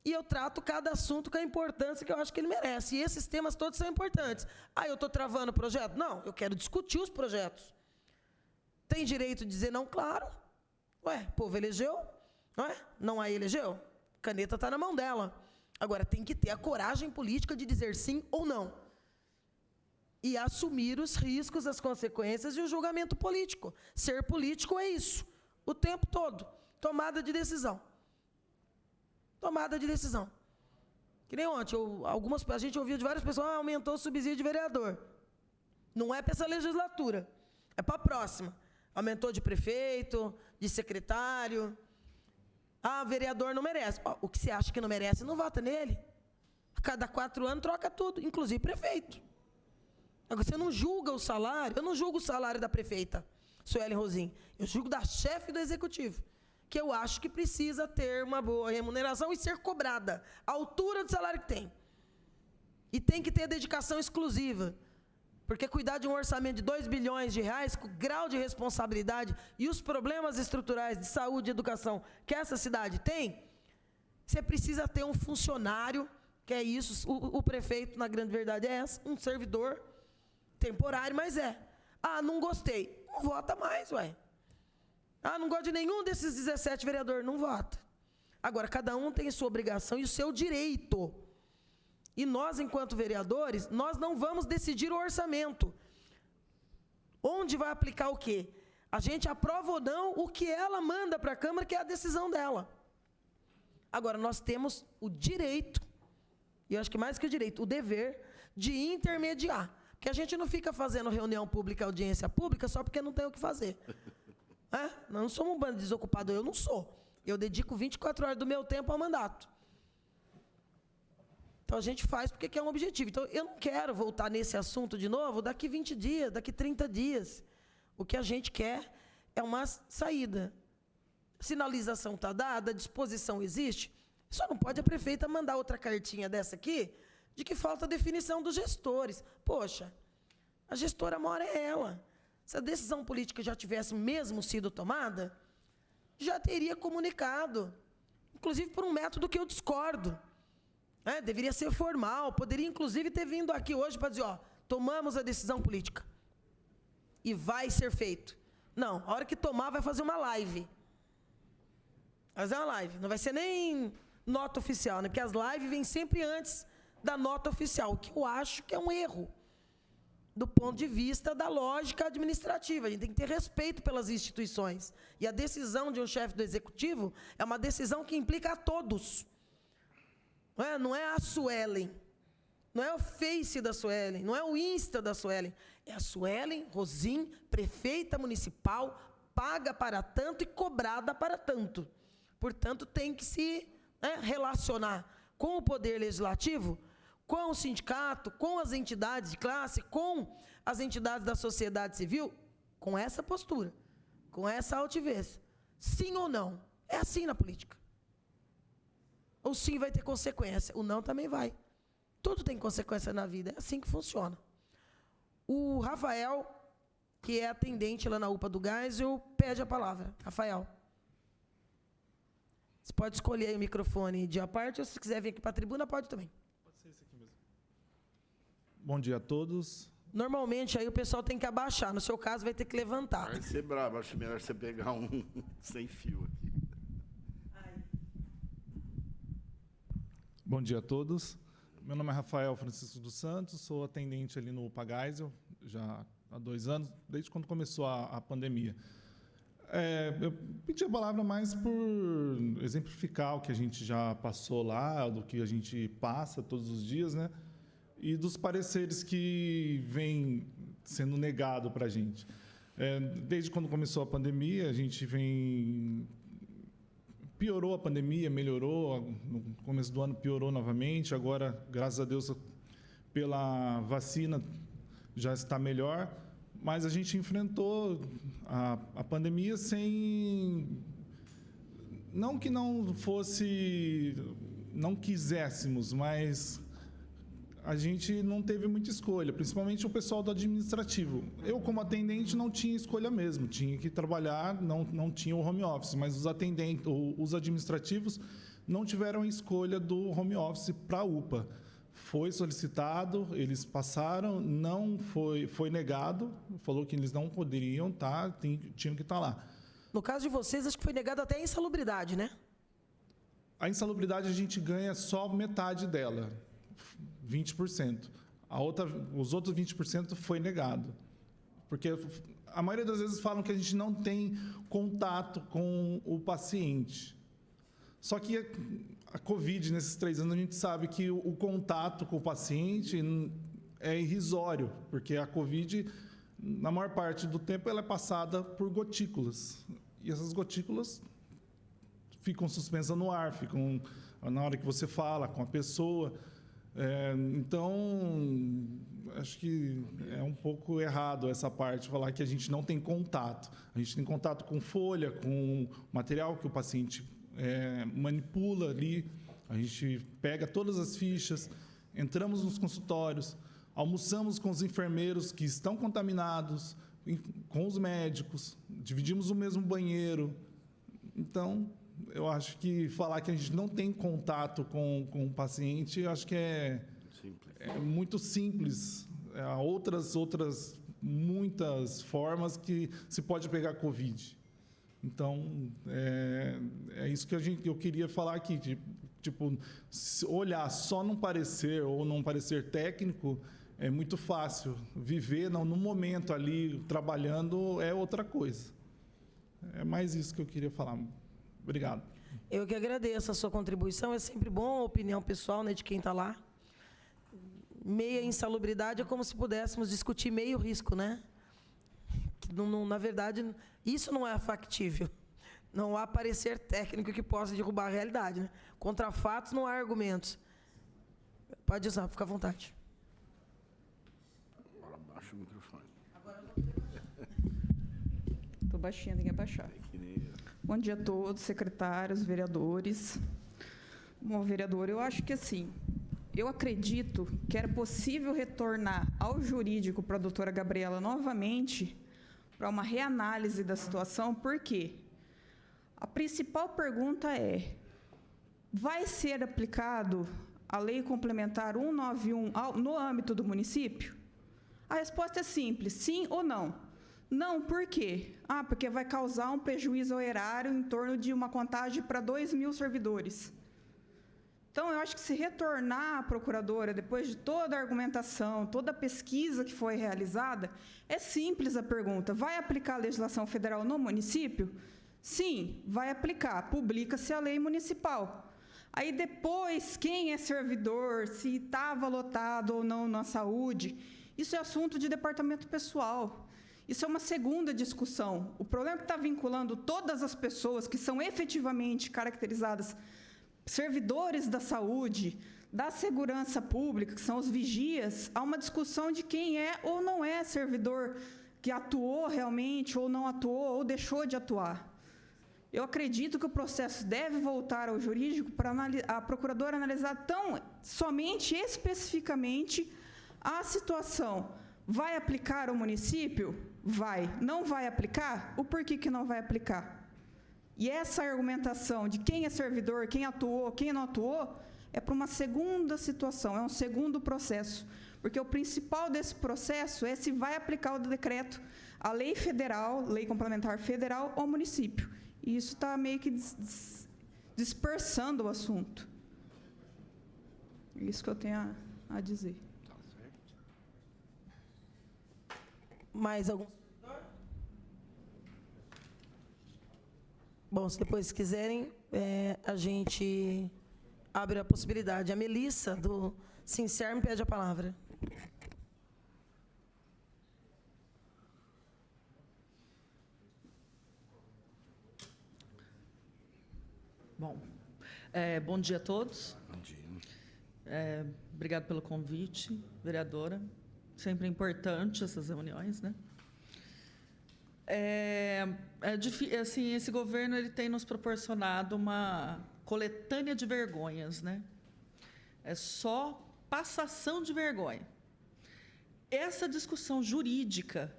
e eu trato cada assunto com a importância que eu acho que ele merece. E esses temas todos são importantes. Eu estou travando o projeto? Não, eu quero discutir os projetos. Tem direito de dizer não? Claro. Ué, o povo elegeu, não é? Não a elegeu? A caneta está na mão dela. Agora, tem que ter a coragem política de dizer sim ou não. E assumir os riscos, as consequências e o julgamento político. Ser político é isso, o tempo todo. Tomada de decisão. Tomada de decisão. Que nem ontem, a gente ouviu de várias pessoas, aumentou o subsídio de vereador. Não é para essa legislatura, é para a próxima. Aumentou de prefeito, de secretário. Vereador não merece. O que você acha que não merece, não vota nele. A cada 4 anos troca tudo, inclusive prefeito. Agora, você não julga o salário, eu não julgo o salário da prefeita, Suelen Rosim. Eu julgo da chefe do executivo, que eu acho que precisa ter uma boa remuneração e ser cobrada à altura do salário que tem. E tem que ter dedicação exclusiva. Porque cuidar de um orçamento de 2 bilhões de reais, com o grau de responsabilidade e os problemas estruturais de saúde e educação que essa cidade tem, você precisa ter um funcionário, que é isso, o prefeito, na grande verdade, é essa, um servidor temporário, mas é. Não gostei, não vota mais, ué. Não gosto de nenhum desses 17 vereadores, não vota. Agora, cada um tem a sua obrigação e o seu direito. E nós, enquanto vereadores, nós não vamos decidir o orçamento. Onde vai aplicar o quê? A gente aprova ou não o que ela manda para a Câmara, que é a decisão dela. Agora, nós temos o direito, e eu acho que mais que o direito, o dever de intermediar. Porque a gente não fica fazendo reunião pública, audiência pública, só porque não tem o que fazer. Nós não somos um bando de desocupado, eu não sou. Eu dedico 24 horas do meu tempo ao mandato. Então, a gente faz porque quer um objetivo. Então, eu não quero voltar nesse assunto de novo daqui 20 dias, daqui 30 dias. O que a gente quer é uma saída. Sinalização está dada, a disposição existe. Só não pode a prefeita mandar outra cartinha dessa aqui, de que falta definição dos gestores. Poxa, a gestora mora é ela. Se a decisão política já tivesse mesmo sido tomada, já teria comunicado. Inclusive por um método que eu discordo. Deveria ser formal, poderia inclusive ter vindo aqui hoje para dizer, tomamos a decisão política. E vai ser feito. Não, a hora que tomar vai fazer uma live. Vai fazer uma live, não vai ser nem nota oficial, né? Porque as lives vêm sempre antes da nota oficial, o que eu acho que é um erro, do ponto de vista da lógica administrativa. A gente tem que ter respeito pelas instituições. E a decisão de um chefe do executivo é uma decisão que implica a todos. Não é a Suelen, Não é o Face da Suelen, não é o Insta da Suelen. É a Suelen Rosim, prefeita municipal, paga para tanto e cobrada para tanto. Portanto, tem que se relacionar com o Poder Legislativo, com o sindicato, com as entidades de classe, com as entidades da sociedade civil, com essa postura, com essa altivez. Sim ou não? É assim na política. O sim vai ter consequência, o não também vai. Tudo tem consequência na vida, é assim que funciona. O Rafael, que é atendente lá na UPA do Geisel, pede a palavra. Rafael. Você pode escolher aí o microfone de à parte, ou se quiser vir aqui para a tribuna, pode também. Pode ser esse aqui mesmo. Bom dia a todos. Normalmente, aí o pessoal tem que abaixar. No seu caso, vai ter que levantar. Vai ser bravo, acho melhor você pegar um sem fio aqui. Bom dia a todos. Meu nome é Rafael Francisco dos Santos, sou atendente ali no UPA Geisel, já há 2 anos, desde quando começou a pandemia. Eu pedi a palavra mais por exemplificar o que a gente já passou lá, do que a gente passa todos os dias, né? E dos pareceres que vêm sendo negado para a gente. Desde quando começou a pandemia, a gente vem... Piorou a pandemia, melhorou, no começo do ano piorou novamente, agora, graças a Deus, pela vacina já está melhor, mas a gente enfrentou a pandemia sem... Não que não fosse... Não quiséssemos, mas a gente não teve muita escolha, principalmente o pessoal do administrativo. Eu, como atendente, não tinha escolha mesmo, tinha que trabalhar, não tinha o home office, mas os atendentes, os administrativos não tiveram escolha do home office para a UPA. Foi solicitado, eles passaram, não foi negado, falou que eles não poderiam estar, tinham que estar lá. No caso de vocês, acho que foi negado até a insalubridade, né? A insalubridade a gente ganha só metade dela, 20%. Os outros 20% foi negado. Porque a maioria das vezes falam que a gente não tem contato com o paciente. Só que a Covid, nesses 3 anos, a gente sabe que o contato com o paciente é irrisório, porque a Covid, na maior parte do tempo, ela é passada por gotículas. E essas gotículas ficam suspensas no ar, ficam na hora que você fala com a pessoa. Então, acho que é um pouco errado essa parte, falar que a gente não tem contato. A gente tem contato com folha, com material que o paciente manipula ali, a gente pega todas as fichas, entramos nos consultórios, almoçamos com os enfermeiros que estão contaminados, com os médicos, dividimos o mesmo banheiro. Então, eu acho que falar que a gente não tem contato com o paciente, eu acho que é muito simples. Há outras muitas formas que se pode pegar Covid. Então, é isso que eu queria falar aqui. Tipo, olhar só num parecer ou num parecer técnico é muito fácil. Viver no momento ali, trabalhando, é outra coisa. É mais isso que eu queria falar. Obrigado. Eu que agradeço a sua contribuição. É sempre bom a opinião pessoal, né, de quem está lá. Meia insalubridade é como se pudéssemos discutir meio risco, né? Na verdade, isso não é factível. Não há parecer técnico que possa derrubar a realidade, né? Contra fatos não há argumentos. Pode usar, fica à vontade. Agora abaixa o microfone. Estou baixinha, tem que abaixar. Bom dia a todos, secretários, vereadores. Bom, vereador, eu acho que assim, eu acredito que era possível retornar ao jurídico para a doutora Gabriela novamente para uma reanálise da situação, porque a principal pergunta é: vai ser aplicado a Lei Complementar 191 no âmbito do município? A resposta é simples, sim ou não. Não, por quê? Porque vai causar um prejuízo ao erário em torno de uma contagem para 2.000 servidores. Então, eu acho que se retornar à procuradora, depois de toda a argumentação, toda a pesquisa que foi realizada, é simples a pergunta: vai aplicar a legislação federal no município? Sim, vai aplicar. Publica-se a lei municipal. Aí depois, quem é servidor, se estava lotado ou não na saúde, isso é assunto de departamento pessoal. Isso é uma segunda discussão. O problema é que está vinculando todas as pessoas que são efetivamente caracterizadas servidores da saúde, da segurança pública, que são os vigias, a uma discussão de quem é ou não é servidor, que atuou realmente ou não atuou ou deixou de atuar. Eu acredito que o processo deve voltar ao jurídico para a procuradora analisar somente especificamente a situação. Vai aplicar ao município? Vai. Não vai aplicar? O porquê que não vai aplicar? E essa argumentação de quem é servidor, quem atuou, quem não atuou, é para uma segunda situação, é um segundo processo. Porque o principal desse processo é se vai aplicar o decreto, a lei federal, lei complementar federal, ao município. E isso está meio que dispersando o assunto. É isso que eu tenho a dizer. Mais algum? Bom, se depois quiserem, a gente abre a possibilidade. A Melissa, do Sincer, me pede a palavra. Bom, bom dia a todos. Bom dia. Obrigado pelo convite, vereadora. Sempre é importante essas reuniões, né? Assim, esse governo ele tem nos proporcionado uma coletânea de vergonhas, né? É só passação de vergonha. Essa discussão jurídica,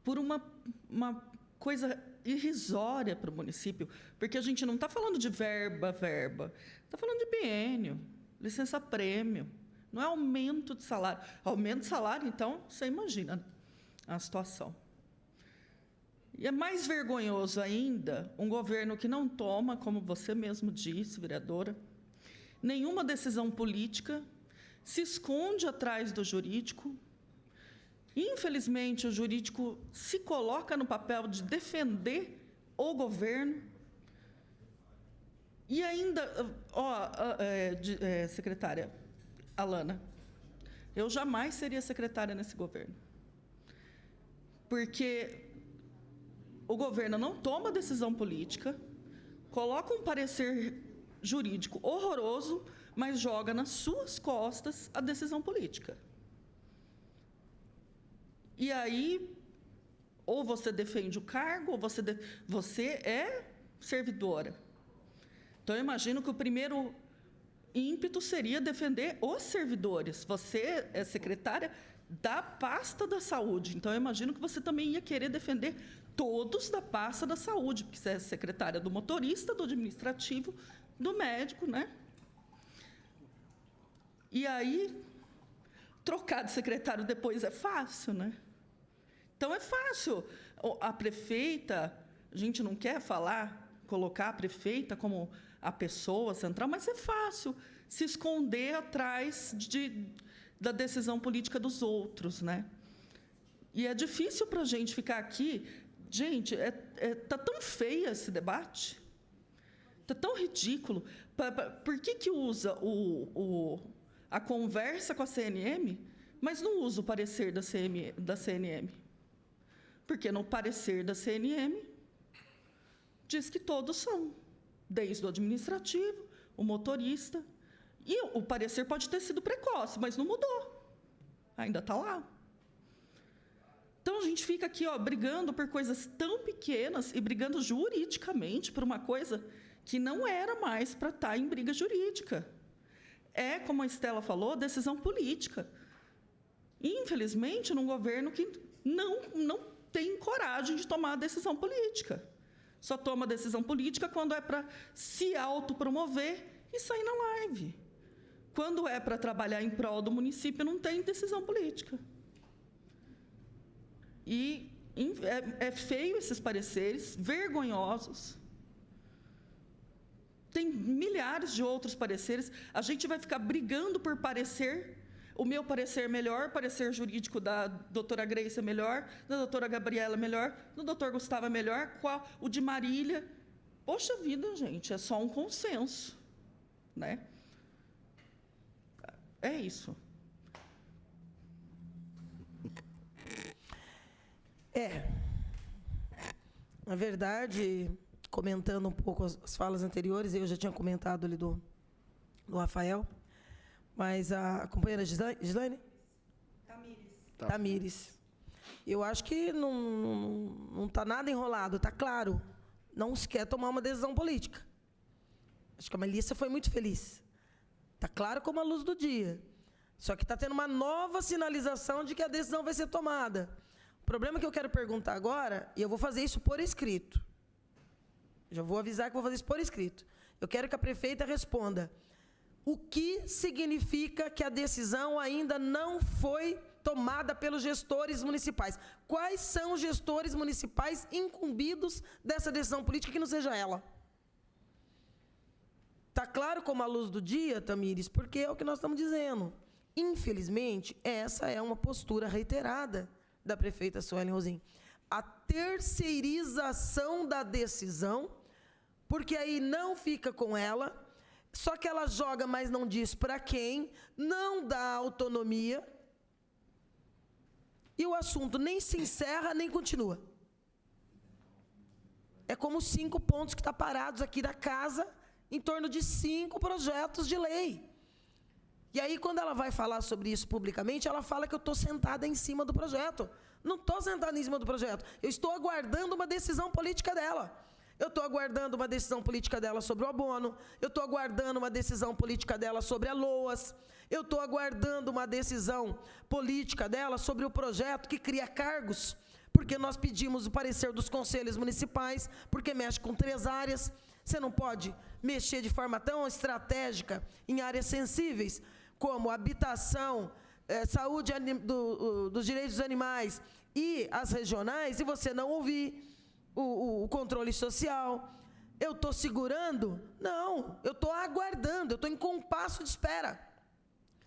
por uma coisa irrisória para o município, porque a gente não está falando de verba, está falando de biênio, licença-prêmio, não é aumento de salário. Aumento de salário, então, você imagina a situação. E é mais vergonhoso ainda um governo que não toma, como você mesmo disse, vereadora, nenhuma decisão política, se esconde atrás do jurídico. Infelizmente, o jurídico se coloca no papel de defender o governo. E ainda, secretária Alana, eu jamais seria secretária nesse governo. Porque o governo não toma decisão política, coloca um parecer jurídico horroroso, mas joga nas suas costas a decisão política. E aí, ou você defende o cargo, ou você é servidora. Então, eu imagino que o primeiro ímpeto seria defender os servidores. Você é secretária da pasta da saúde, então eu imagino que você também ia querer defender todos da pasta da saúde, porque você é secretária do motorista, do administrativo, do médico, né? E aí, trocar de secretário depois é fácil, né? Então, é fácil. A prefeita, a gente não quer colocar a prefeita como a pessoa central, mas é fácil se esconder atrás da decisão política dos outros, né? E é difícil para a gente ficar aqui. Gente, tá tão feio esse debate, tá tão ridículo. Por que usa a conversa com a CNM, mas não usa o parecer da CNM? Porque no parecer da CNM diz que todos são, desde o administrativo, o motorista. E o parecer pode ter sido precoce, mas não mudou. Ainda está lá. Então, a gente fica aqui, brigando por coisas tão pequenas e brigando juridicamente por uma coisa que não era mais para estar em briga jurídica. É, como a Estela falou, decisão política. Infelizmente, num governo que não tem coragem de tomar a decisão política. Só toma a decisão política quando é para se autopromover e sair na live. Quando é para trabalhar em prol do município, não tem decisão política. E é feio esses pareceres, vergonhosos. Tem milhares de outros pareceres. A gente vai ficar brigando por parecer. O meu parecer melhor, o parecer jurídico da doutora Grace é melhor, da doutora Gabriela é melhor, do doutor Gustavo é melhor, o de Marília. Poxa vida, gente, é só um consenso. né? É isso. Na verdade, comentando um pouco as falas anteriores, eu já tinha comentado ali do Rafael, mas a companheira Gislaine? Tamires. Eu acho que não está nada enrolado, está claro. Não se quer tomar uma decisão política. Acho que a Melissa foi muito feliz. Está claro como a luz do dia. Só que está tendo uma nova sinalização de que a decisão vai ser tomada. O problema que eu quero perguntar agora, e eu vou fazer isso por escrito. Já vou avisar que vou fazer isso por escrito. Eu quero que a prefeita responda. O que significa que a decisão ainda não foi tomada pelos gestores municipais? Quais são os gestores municipais incumbidos dessa decisão política que não seja ela? Está claro como a luz do dia, Tamires, porque é o que nós estamos dizendo. Infelizmente, essa é uma postura reiterada da prefeita Suelen Rosim. A terceirização da decisão, porque aí não fica com ela, só que ela joga, mas não diz para quem, não dá autonomia, e o assunto nem se encerra, nem continua. É como 5 pontos que estão parados aqui na casa, em torno de 5 projetos de lei. E aí, quando ela vai falar sobre isso publicamente, ela fala que eu estou sentada em cima do projeto. Não estou sentada em cima do projeto. Eu estou aguardando uma decisão política dela. Eu estou aguardando uma decisão política dela sobre o abono. Eu estou aguardando uma decisão política dela sobre a LOAS. Eu estou aguardando uma decisão política dela sobre o projeto que cria cargos, porque nós pedimos o parecer dos conselhos municipais, porque mexe com 3 áreas. Você não pode mexer de forma tão estratégica em áreas sensíveis, como habitação, saúde dos direitos dos animais e as regionais, e você não ouvir o controle social. Eu estou segurando? Não, eu estou aguardando, eu estou em compasso de espera.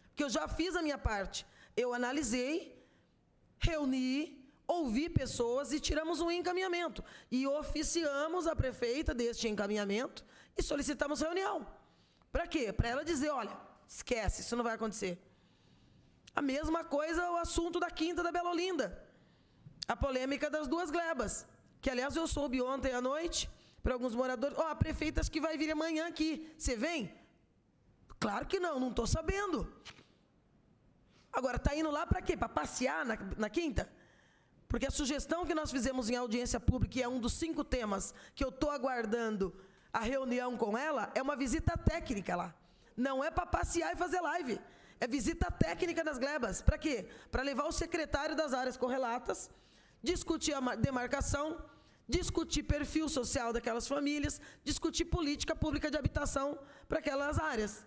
Porque eu já fiz a minha parte. Eu analisei, reuni, ouvi pessoas e tiramos um encaminhamento. E oficiamos a prefeita deste encaminhamento e solicitamos reunião. Para quê? Para ela dizer, olha, esquece, isso não vai acontecer. A mesma coisa o assunto da Quinta da Bela Olinda. A polêmica das 2 glebas. Que, aliás, eu soube ontem à noite, para alguns moradores, a prefeita acho que vai vir amanhã aqui. Você vem? Claro que não estou sabendo. Agora, está indo lá para quê? Para passear na Quinta? Porque a sugestão que nós fizemos em audiência pública, que é um dos 5 temas que eu estou aguardando a reunião com ela, é uma visita técnica lá. Não é para passear e fazer live. É visita técnica nas glebas. Para quê? Para levar o secretário das áreas correlatas, discutir a demarcação, discutir perfil social daquelas famílias, discutir política pública de habitação para aquelas áreas.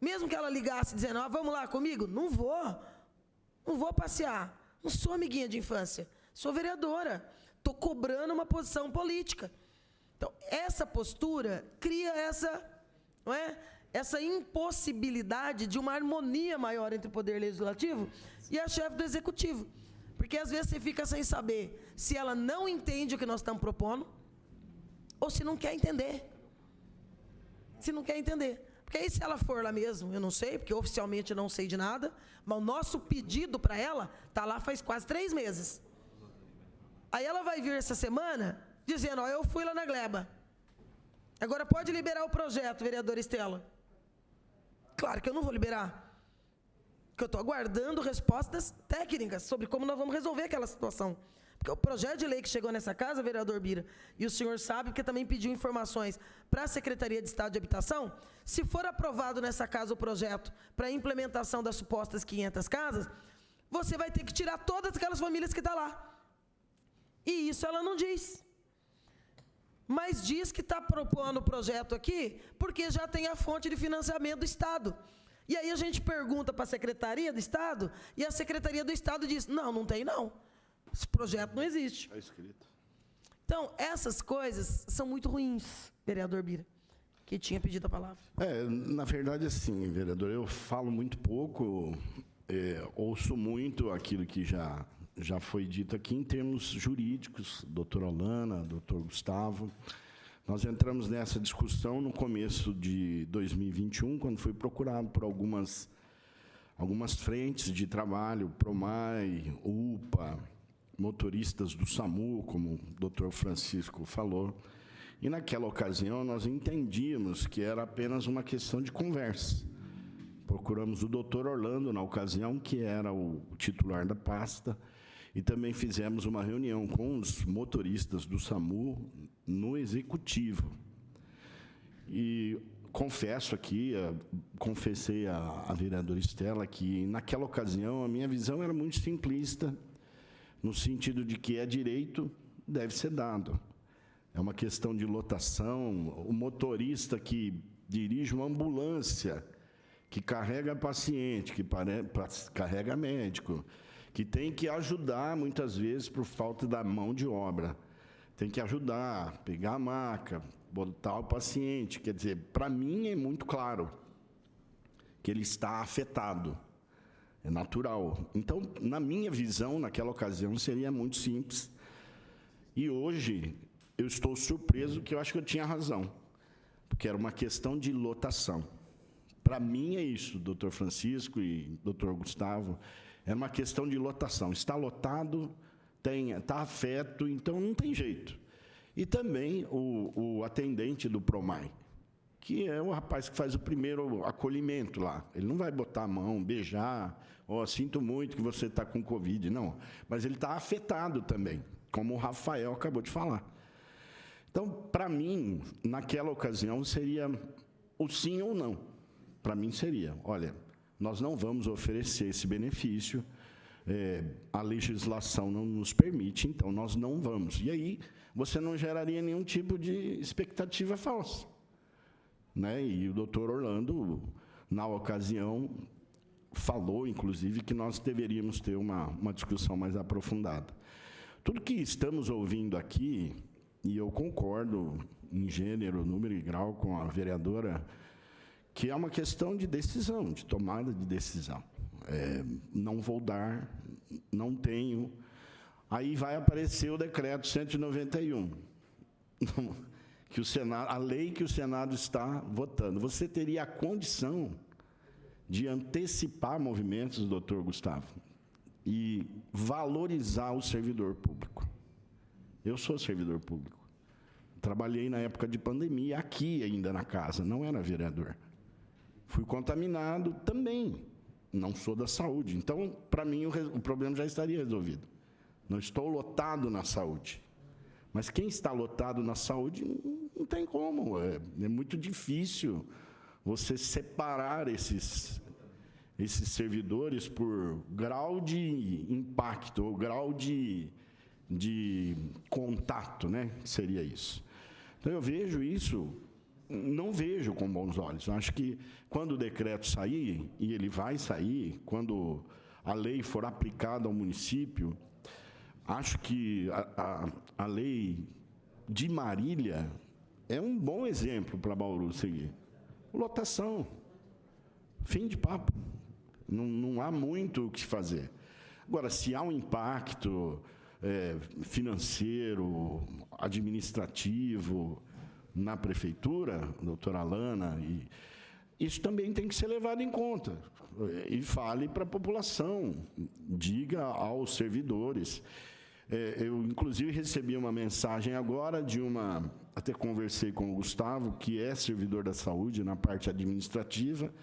Mesmo que ela ligasse dizendo, vamos lá comigo, não vou passear. Não sou amiguinha de infância, sou vereadora. Estou cobrando uma posição política. Então, essa postura cria essa impossibilidade de uma harmonia maior entre o Poder Legislativo e a chefe do Executivo. Porque, às vezes, você fica sem saber se ela não entende o que nós estamos propondo ou se não quer entender. Se não quer entender. Porque aí, se ela for lá mesmo, eu não sei, porque oficialmente eu não sei de nada, mas o nosso pedido para ela está lá faz quase 3 meses. Aí ela vai vir essa semana dizendo, eu fui lá na gleba. Agora pode liberar o projeto, vereadora Estela. Claro que eu não vou liberar. Porque eu estou aguardando respostas técnicas sobre como nós vamos resolver aquela situação. Porque o projeto de lei que chegou nessa casa, vereador Bira, e o senhor sabe, porque também pediu informações para a Secretaria de Estado de Habitação, se for aprovado nessa casa o projeto para a implementação das supostas 500 casas, você vai ter que tirar todas aquelas famílias que estão lá. E isso ela não diz. Mas diz que está propondo o projeto aqui porque já tem a fonte de financiamento do Estado. E aí a gente pergunta para a Secretaria do Estado e a Secretaria do Estado diz, não tem não. Esse projeto não existe. Está escrito. Então, essas coisas são muito ruins, vereador Bira, que tinha pedido a palavra. Na verdade, assim, vereador, eu falo muito pouco, ouço muito aquilo que já foi dito aqui em termos jurídicos, doutora Olana, doutor Gustavo, Nós entramos nessa discussão no começo de 2021, quando foi procurado por algumas frentes de trabalho, PROMAI, UPA, motoristas do SAMU, como o doutor Francisco falou. E, naquela ocasião, nós entendíamos que era apenas uma questão de conversa. Procuramos o doutor Orlando, na ocasião, que era o titular da pasta, e também fizemos uma reunião com os motoristas do SAMU no Executivo. E confesso aqui, confessei à vereadora Estela que, naquela ocasião, a minha visão era muito simplista, no sentido de que é direito, deve ser dado. É uma questão de lotação. O motorista que dirige uma ambulância, que carrega paciente, que carrega médico, que tem que ajudar, muitas vezes, por falta da mão de obra. Tem que ajudar, pegar a maca, botar o paciente. Quer dizer, para mim é muito claro que ele está afetado. É natural. Então, na minha visão, naquela ocasião, seria muito simples. E hoje, eu estou surpreso que eu acho que eu tinha razão, porque era uma questão de lotação. Para mim é isso, doutor Francisco e doutor Gustavo, é uma questão de lotação. Está lotado, está afeto, então não tem jeito. E também o atendente do PROMAI, que é o rapaz que faz o primeiro acolhimento lá. Ele não vai botar a mão, beijar, sinto muito que você está com Covid, não. Mas ele está afetado também, como o Rafael acabou de falar. Então, para mim, naquela ocasião, seria o sim ou não. Para mim seria, olha, nós não vamos oferecer esse benefício, a legislação não nos permite, então nós não vamos. E aí você não geraria nenhum tipo de expectativa falsa. Né? E o doutor Orlando, na ocasião, falou, inclusive, que nós deveríamos ter uma discussão mais aprofundada. Tudo que estamos ouvindo aqui, e eu concordo em gênero, número e grau com a vereadora, que é uma questão de decisão, de tomada de decisão. Não vou dar, não tenho. Aí vai aparecer o decreto 191, que o Senado, a lei que o Senado está votando. Você teria a condição de antecipar movimentos, doutor Gustavo, e valorizar o servidor público. Eu sou servidor público. Trabalhei na época de pandemia, aqui ainda na casa, não era vereador. Fui contaminado também, não sou da saúde. Então, para mim, o problema já estaria resolvido. Não estou lotado na saúde. Mas quem está lotado na saúde, não tem como. É muito difícil você separar esses servidores por grau de impacto, ou grau de contato, né? Seria isso. Então, eu vejo isso, não vejo com bons olhos. Eu acho que quando o decreto sair, e ele vai sair, quando a lei for aplicada ao município, acho que a lei de Marília é um bom exemplo para Bauru seguir. Lotação. Fim de papo. Não há muito o que fazer. Agora, se há um impacto financeiro, administrativo, na prefeitura, doutora Alana, isso também tem que ser levado em conta. E fale para a população, diga aos servidores. Eu, inclusive, recebi uma mensagem agora até conversei com o Gustavo, que é servidor da saúde na parte administrativa,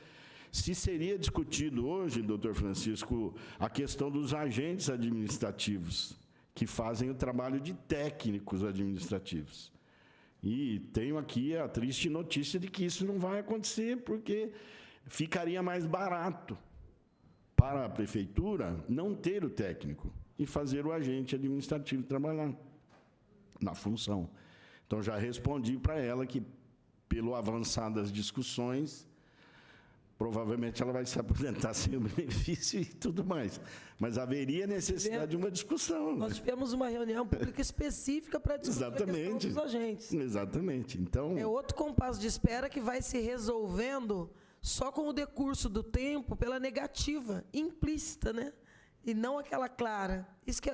se seria discutido hoje, doutor Francisco, a questão dos agentes administrativos, que fazem o trabalho de técnicos administrativos. E tenho aqui a triste notícia de que isso não vai acontecer, porque ficaria mais barato para a prefeitura não ter o técnico e fazer o agente administrativo trabalhar na função. Então, já respondi para ela que, pelo avançar das discussões, provavelmente ela vai se aposentar sem o benefício e tudo mais. Mas haveria necessidade de uma discussão. Nós tivemos uma reunião pública específica para discutir a questão dos agentes. Exatamente. Então, é outro compasso de espera que vai se resolvendo só com o decurso do tempo pela negativa implícita, né? E não aquela clara.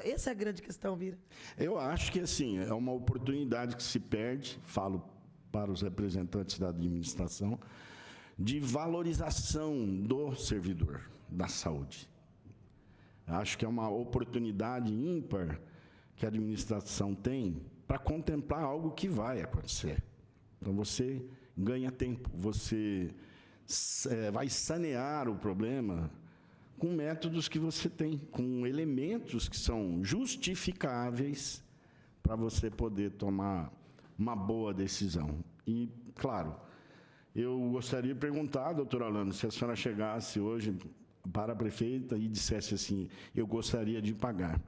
Essa é a grande questão, Bira. Eu acho que, assim, é uma oportunidade que se perde, falo para os representantes da administração, de valorização do servidor da saúde. Acho que é uma oportunidade ímpar que a administração tem para contemplar algo que vai acontecer. Então, você ganha tempo, você vai sanear o problema com métodos que você tem, com elementos que são justificáveis para você poder tomar uma boa decisão. E, claro, eu gostaria de perguntar, doutora Alana, se a senhora chegasse hoje para a prefeita e dissesse assim: eu gostaria de pagar,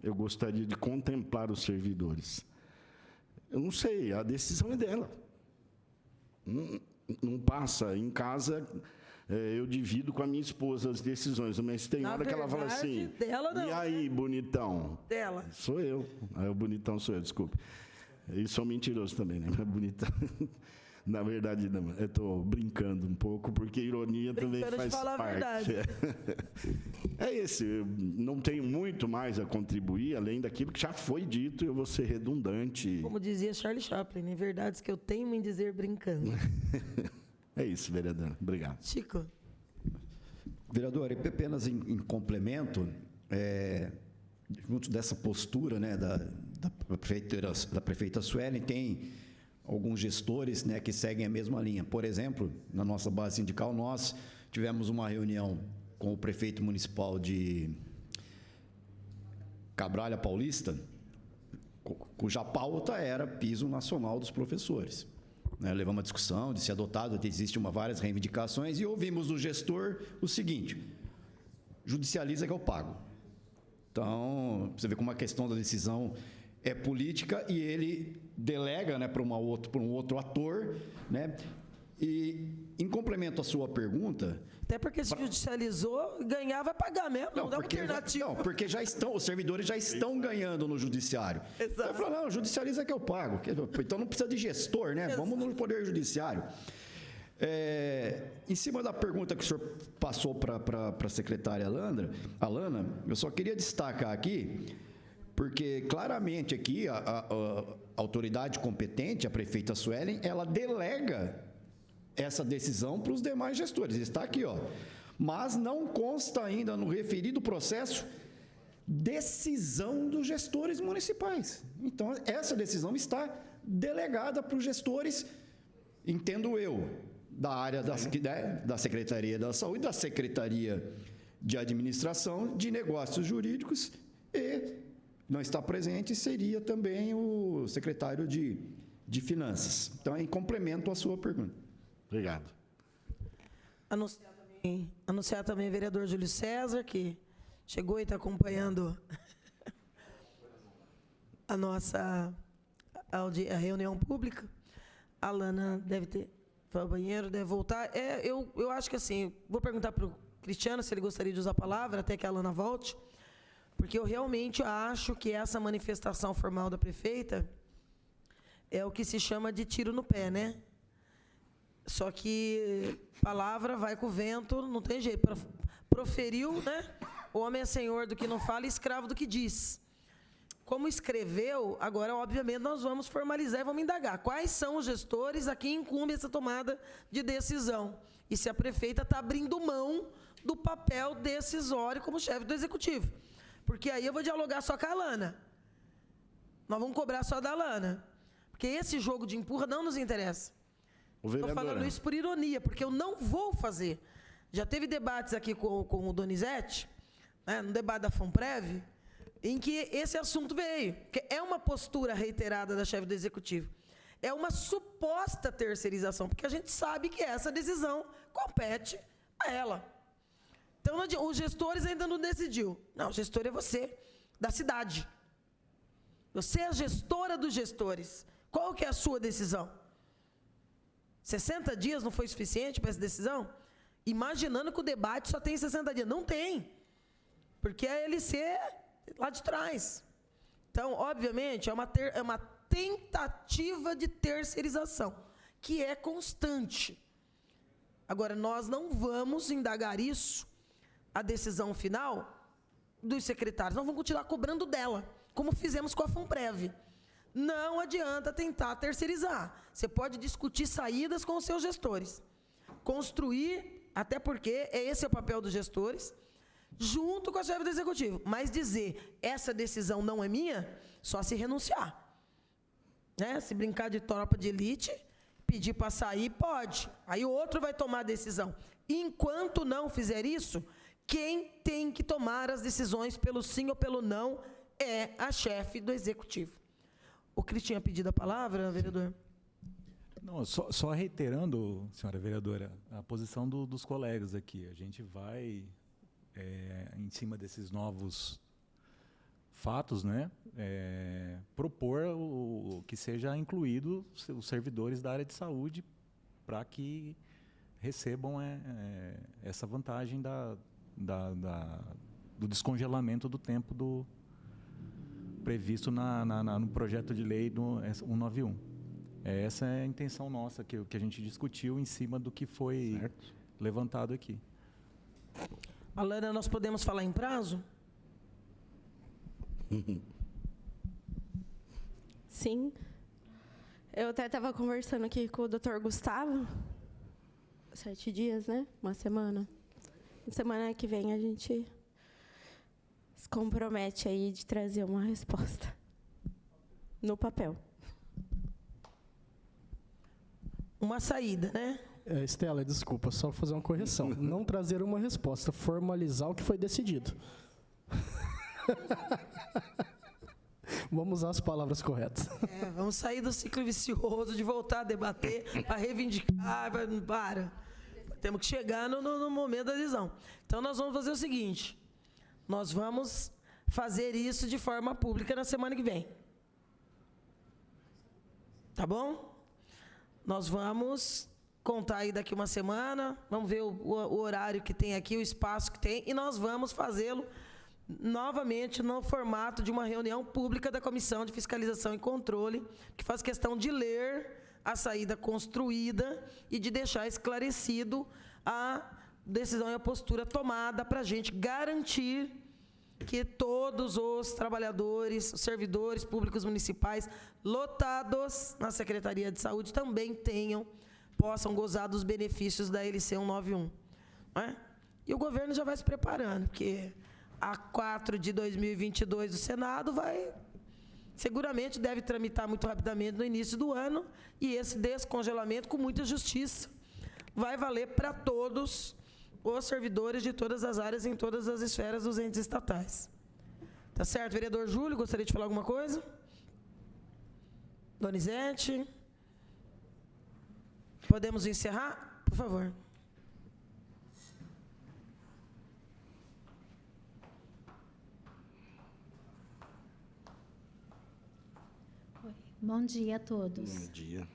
eu gostaria de contemplar os servidores. Eu não sei, a decisão é dela. Não passa em casa, eu divido com a minha esposa as decisões, mas tem hora que ela fala assim: dela não, e aí, bonitão? Dela. Sou eu. Aí o bonitão sou eu, desculpe. E sou mentiroso também, né? Mas bonitão. Na verdade, não. Eu estou brincando um pouco, porque ironia também faz falar parte. A verdade. É esse. Eu não tenho muito mais a contribuir, além daquilo que já foi dito, eu vou ser redundante. Como dizia Charlie Chaplin, em verdades que eu tenho em dizer brincando. É isso, vereador. Obrigado. Chico. Vereador, e apenas em complemento, junto dessa postura, né, da prefeita Suelen, tem alguns gestores, né, que seguem a mesma linha. Por exemplo, na nossa base sindical, nós tivemos uma reunião com o prefeito municipal de Cabralha Paulista, cuja pauta era piso nacional dos professores. Levamos uma discussão de ser adotado, existem várias reivindicações, e ouvimos do gestor o seguinte: judicializa que eu pago. Então, você vê como a questão da decisão é política e ele delega, né, para um outro ator, né? E, em complemento à sua pergunta... Até porque se judicializou, ganhar vai pagar mesmo, não dá alternativa. Não, porque os servidores já estão ganhando no judiciário. Exato. Eu falo, não, judicializa que eu pago. Então não precisa de gestor, né? Vamos no poder judiciário. Em cima da pergunta que o senhor passou para a secretária Alana, eu só queria destacar aqui, porque claramente aqui a autoridade competente, a prefeita Suelen, ela delega essa decisão para os demais gestores. Está aqui, ó. Mas não consta ainda no referido processo decisão dos gestores municipais. Então, essa decisão está delegada para os gestores, entendo eu, da área da Secretaria da Saúde, da Secretaria de Administração, de Negócios Jurídicos, e não está presente seria também o secretário de Finanças. Então, em complemento à sua pergunta. Obrigado. Anunciar também o vereador Júlio César, que chegou e está acompanhando a reunião pública. A Alana deve ter... Foi ao banheiro, deve voltar. Eu acho que assim, vou perguntar para o Cristiano se ele gostaria de usar a palavra até que a Alana volte, porque eu realmente acho que essa manifestação formal da prefeita é o que se chama de tiro no pé, né? Só que palavra vai com o vento, não tem jeito. Proferiu, né? O homem é senhor do que não fala e escravo do que diz. Como escreveu, agora, obviamente, nós vamos formalizar e vamos indagar. Quais são os gestores a quem incumbe essa tomada de decisão? E se a prefeita está abrindo mão do papel decisório como chefe do executivo. Porque aí eu vou dialogar só com a Alana. Nós vamos cobrar só da Alana. Porque esse jogo de empurra não nos interessa. Estou falando isso por ironia, porque eu não vou fazer. Já teve debates aqui com o Donizete, né, no debate da FUNPREV, em que esse assunto veio. Que é uma postura reiterada da chefe do executivo. É uma suposta terceirização, porque a gente sabe que essa decisão compete a ela. Então, os gestores ainda não decidiu. Não, o gestor é você, da cidade. Você é a gestora dos gestores. Qual que é a sua decisão? 60 dias não foi suficiente para essa decisão? Imaginando que o debate só tem 60 dias. Não tem. Porque a LC é lá de trás. Então, obviamente, é uma tentativa de terceirização, que é constante. Agora, nós não vamos indagar isso, a decisão final dos secretários. Nós vamos continuar cobrando dela, como fizemos com a FUNPREV. não adianta tentar terceirizar. Você pode discutir saídas com os seus gestores. Construir, até porque esse é o papel dos gestores, junto com a chefe do executivo. Mas dizer, essa decisão não é minha, só se renunciar. Né? Se brincar de tropa de elite, pedir para sair, pode. Aí o outro vai tomar a decisão. Enquanto não fizer isso, quem tem que tomar as decisões pelo sim ou pelo não é a chefe do executivo. O Cris tinha pedido a palavra, vereador? Não, só reiterando, senhora vereadora, a posição dos colegas aqui. A gente vai, em cima desses novos fatos, né, propor que seja incluído os servidores da área de saúde para que recebam essa vantagem do descongelamento do tempo previsto no projeto de lei do 191. Essa é a intenção nossa, que a gente discutiu em cima do que foi levantado aqui. Alana, nós podemos falar em prazo? Sim. Eu até estava conversando aqui com o Dr. Gustavo. 7 dias, né? Uma semana. Semana que vem a gente se compromete aí de trazer uma resposta no papel. Uma saída, né? Estela, desculpa, só fazer uma correção. Não trazer uma resposta, formalizar o que foi decidido. Vamos usar as palavras corretas. Vamos sair do ciclo vicioso de voltar a debater, para reivindicar, para. Temos que chegar no momento da decisão. Então, nós vamos fazer o seguinte. Nós vamos fazer isso de forma pública na semana que vem. Tá bom? Nós vamos contar aí daqui uma semana, vamos ver o horário que tem aqui, o espaço que tem, e nós vamos fazê-lo novamente no formato de uma reunião pública da Comissão de Fiscalização e Controle, que faz questão de ler a saída construída e de deixar esclarecido a decisão e a postura tomada para a gente garantir que todos os trabalhadores, os servidores públicos municipais lotados na Secretaria de Saúde também possam gozar dos benefícios da LC 191. Né? E o governo já vai se preparando, porque a 4 de 2022 do Senado seguramente deve tramitar muito rapidamente no início do ano, e esse descongelamento, com muita justiça, vai valer para todos os servidores de todas as áreas, em todas as esferas dos entes estatais. Tá certo? Vereador Júlio, gostaria de falar alguma coisa? Donizete? Podemos encerrar? Por favor. Bom dia a todos. Bom dia.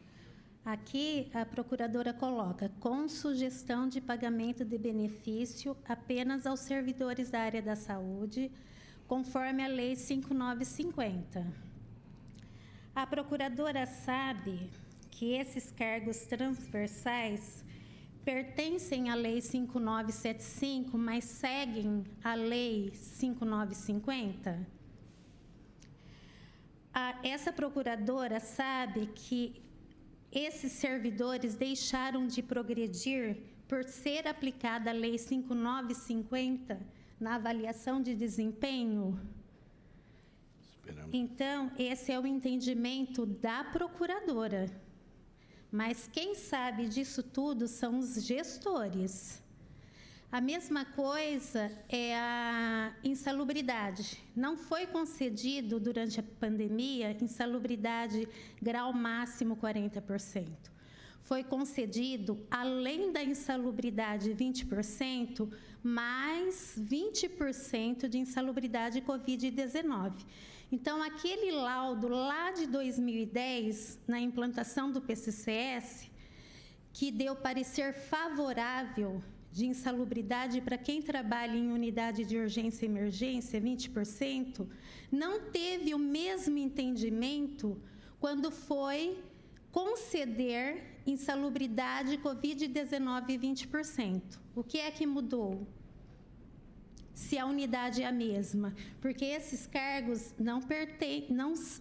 Aqui, a procuradora coloca, com sugestão de pagamento de benefício apenas aos servidores da área da saúde, conforme a Lei 5950. A procuradora sabe que esses cargos transversais pertencem à Lei 5975, mas seguem a Lei 5950? Essa procuradora sabe que esses servidores deixaram de progredir por ser aplicada a Lei 5950 na avaliação de desempenho? Esperamos. Então, esse é o entendimento da procuradora. Mas quem sabe disso tudo são os gestores. A mesma coisa é a insalubridade. Não foi concedido durante a pandemia insalubridade grau máximo 40%. Foi concedido, além da insalubridade 20%, mais 20% de insalubridade Covid-19. Então, aquele laudo lá de 2010, na implantação do PCCS, que deu parecer favorável de insalubridade para quem trabalha em unidade de urgência e emergência, 20%, não teve o mesmo entendimento quando foi conceder insalubridade Covid-19 20%. O que é que mudou? se a unidade é a mesma, porque esses cargos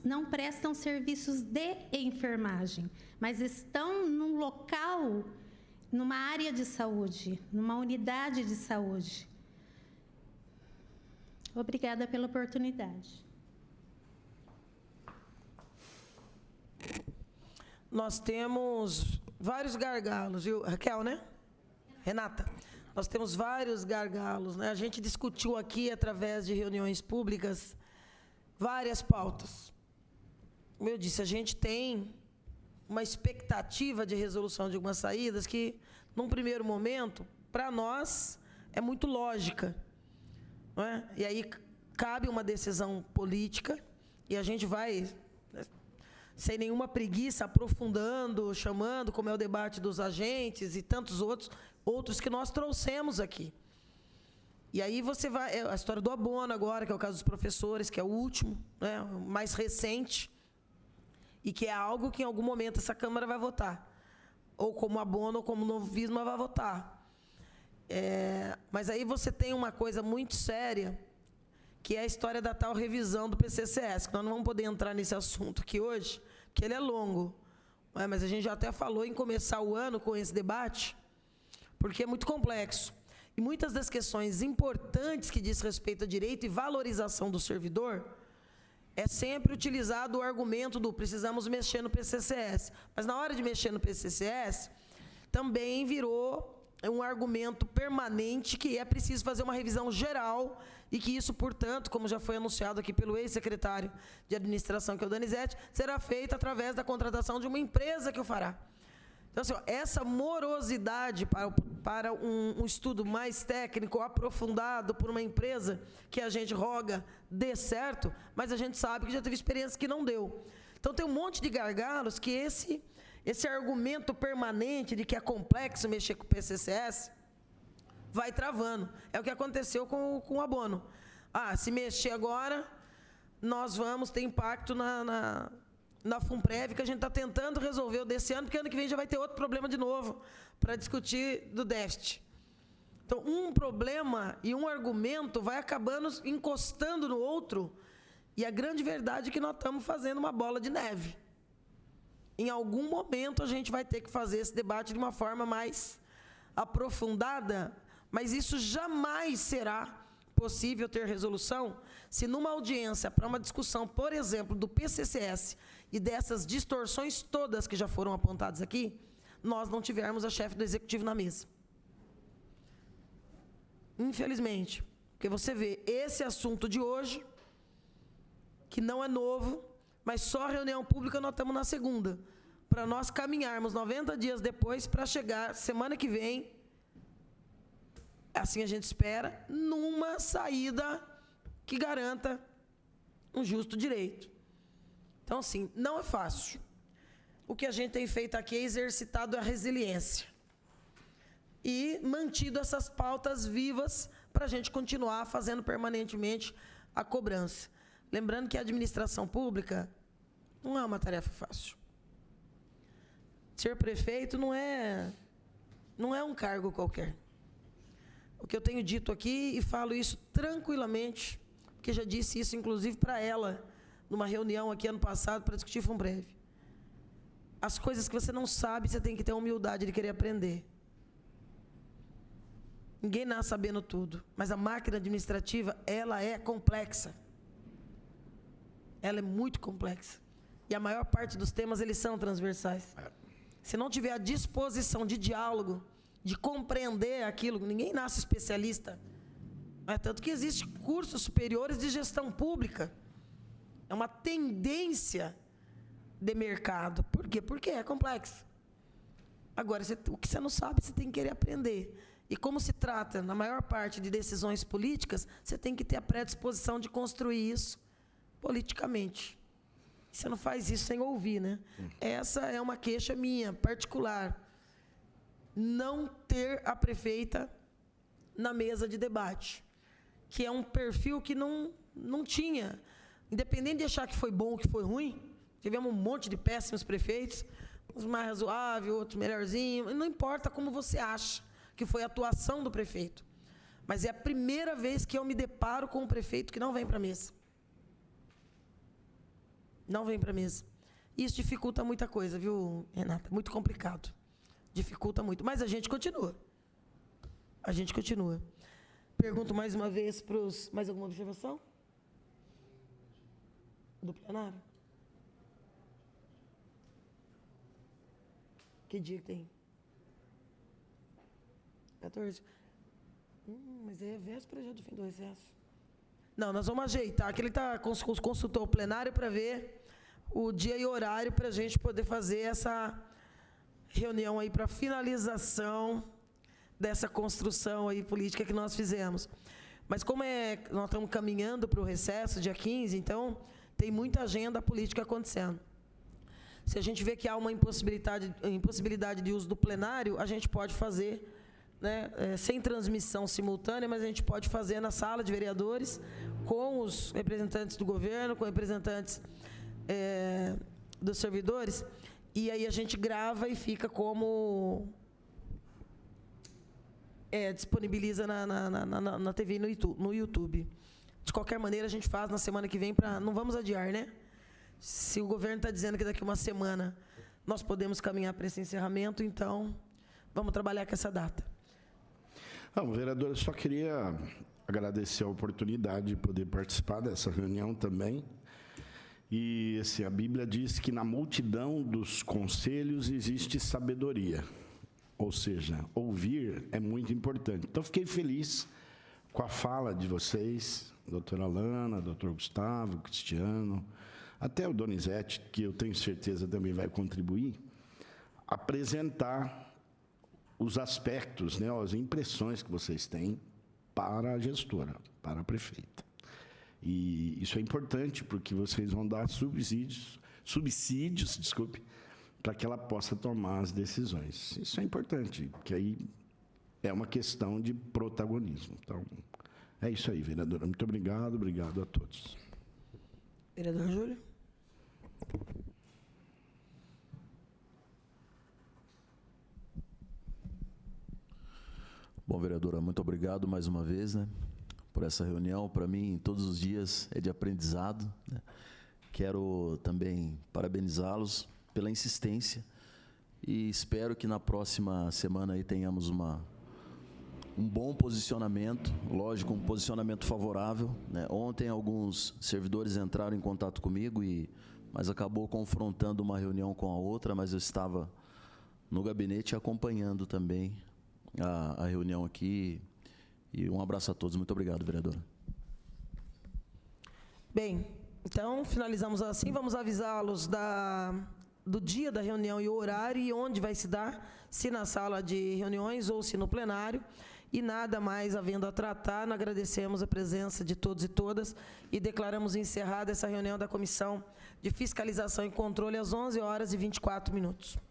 não prestam serviços de enfermagem, mas estão num local, numa área de saúde, numa unidade de saúde. Obrigada pela oportunidade. Nós temos vários gargalos, viu? Raquel, né? Renata. Nós temos vários gargalos, né? A gente discutiu aqui, através de reuniões públicas, várias pautas. Como eu disse, a gente tem uma expectativa de resolução de algumas saídas que, num primeiro momento, para nós, é muito lógica. Não é? E aí cabe uma decisão política e a gente vai, sem nenhuma preguiça, aprofundando, chamando, como é o debate dos agentes e tantos outros que nós trouxemos aqui. E aí você vai, a história do abono agora, que é o caso dos professores, que é o último, né, o mais recente, e que é algo que em algum momento essa Câmara vai votar. Ou como abono, ou como novo visma vai votar. Mas aí você tem uma coisa muito séria, que é a história da tal revisão do PCCS, que nós não vamos poder entrar nesse assunto aqui hoje, porque ele é longo. Mas a gente já até falou em começar o ano com esse debate, porque é muito complexo. E muitas das questões importantes que diz respeito a direito e valorização do servidor, é sempre utilizado o argumento do precisamos mexer no PCCS. Mas na hora de mexer no PCCS, também virou um argumento permanente que é preciso fazer uma revisão geral e que isso, portanto, como já foi anunciado aqui pelo ex-secretário de administração, que é o Danizete, será feito através da contratação de uma empresa que o fará. Então, assim, essa morosidade para um estudo mais técnico, aprofundado por uma empresa que a gente roga dê certo, mas a gente sabe que já teve experiência que não deu. Então, tem um monte de gargalos que esse argumento permanente de que é complexo mexer com o PCCS vai travando. É o que aconteceu com o abono. Se mexer agora, nós vamos ter impacto na FUNPREV, que a gente está tentando resolver o desse ano, porque ano que vem já vai ter outro problema de novo para discutir do déficit. Então, um problema e um argumento vai acabando encostando no outro, e a grande verdade é que nós estamos fazendo uma bola de neve. Em algum momento a gente vai ter que fazer esse debate de uma forma mais aprofundada, mas isso jamais será possível ter resolução se numa audiência para uma discussão, por exemplo, do PCCS e dessas distorções todas que já foram apontadas aqui, nós não tivermos a chefe do Executivo na mesa. Infelizmente, porque você vê esse assunto de hoje, que não é novo, mas só a reunião pública nós estamos na segunda, para nós caminharmos 90 dias depois para chegar semana que vem, assim a gente espera, numa saída que garanta um justo direito. Então, assim, não é fácil. O que a gente tem feito aqui é exercitado a resiliência e mantido essas pautas vivas para a gente continuar fazendo permanentemente a cobrança. Lembrando que a administração pública não é uma tarefa fácil. Ser prefeito não é um cargo qualquer. O que eu tenho dito aqui, e falo isso tranquilamente, porque já disse isso, inclusive, para ela, numa reunião aqui ano passado, para discutir FUNPREV. As coisas que você não sabe, você tem que ter a humildade de querer aprender. Ninguém nasce sabendo tudo, mas a máquina administrativa, ela é complexa. Ela é muito complexa. E a maior parte dos temas, eles são transversais. Se não tiver a disposição de diálogo, de compreender aquilo, ninguém nasce especialista. Tanto que existem cursos superiores de gestão pública. É uma tendência de mercado. Por quê? Porque é complexo. Agora, o que você não sabe, você tem que querer aprender. E como se trata, na maior parte, de decisões políticas, você tem que ter a predisposição de construir isso politicamente. Você não faz isso sem ouvir, né? Essa é uma queixa minha, particular. Não ter a prefeita na mesa de debate, que é um perfil que não tinha. Independente de achar que foi bom ou que foi ruim, tivemos um monte de péssimos prefeitos, uns mais razoáveis, outros melhorzinhos, não importa como você acha que foi a atuação do prefeito. Mas é a primeira vez que eu me deparo com um prefeito que não vem para a mesa. Não vem para a mesa. Isso dificulta muita coisa, viu, Renata? Muito complicado. Dificulta muito. Mas a gente continua. A gente continua. Pergunto mais uma vez para os... Mais alguma observação? Do plenário? Que dia que tem? 14. Mas é véspera já do fim do recesso. Não, nós vamos ajeitar. Que ele consultou o plenário para ver o dia e horário para a gente poder fazer essa reunião aí para finalização dessa construção aí política que nós fizemos. Mas como nós estamos caminhando para o recesso, dia 15, então tem muita agenda política acontecendo. Se a gente vê que há uma impossibilidade de uso do plenário, a gente pode fazer, né, sem transmissão simultânea, mas a gente pode fazer na sala de vereadores, com os representantes do governo, com representantes dos servidores, e aí a gente grava e fica como... disponibiliza na TV e no YouTube. De qualquer maneira, a gente faz na semana que vem, não vamos adiar, né? Se o governo está dizendo que daqui uma semana nós podemos caminhar para esse encerramento, então vamos trabalhar com essa data. Não, vereador, eu só queria agradecer a oportunidade de poder participar dessa reunião também. E assim, a Bíblia diz que na multidão dos conselhos existe sabedoria. Ou seja, ouvir é muito importante. Então, fiquei feliz com a fala de vocês, doutora Alana, doutor Gustavo, Cristiano, até o Donizete, que eu tenho certeza também vai contribuir, apresentar os aspectos, né, as impressões que vocês têm para a gestora, para a prefeita. E isso é importante, porque vocês vão dar subsídios, para que ela possa tomar as decisões. Isso é importante, porque aí é uma questão de protagonismo. Então, é isso aí, vereadora. Muito obrigado, obrigado a todos. Vereador Júlio. Bom, vereadora, muito obrigado mais uma vez, né, por essa reunião. Para mim, todos os dias é de aprendizado, né? Quero também parabenizá-los pela insistência e espero que na próxima semana aí tenhamos um bom posicionamento, lógico, um posicionamento favorável, né? Ontem alguns servidores entraram em contato comigo, mas acabou confrontando uma reunião com a outra, mas eu estava no gabinete acompanhando também a reunião aqui. E um abraço a todos. Muito obrigado, vereadora. Bem, então finalizamos assim. Vamos avisá-los do dia da reunião e o horário e onde vai se dar, se na sala de reuniões ou se no plenário. E nada mais havendo a tratar, agradecemos a presença de todos e todas e declaramos encerrada essa reunião da Comissão de Fiscalização e Controle às 11h24.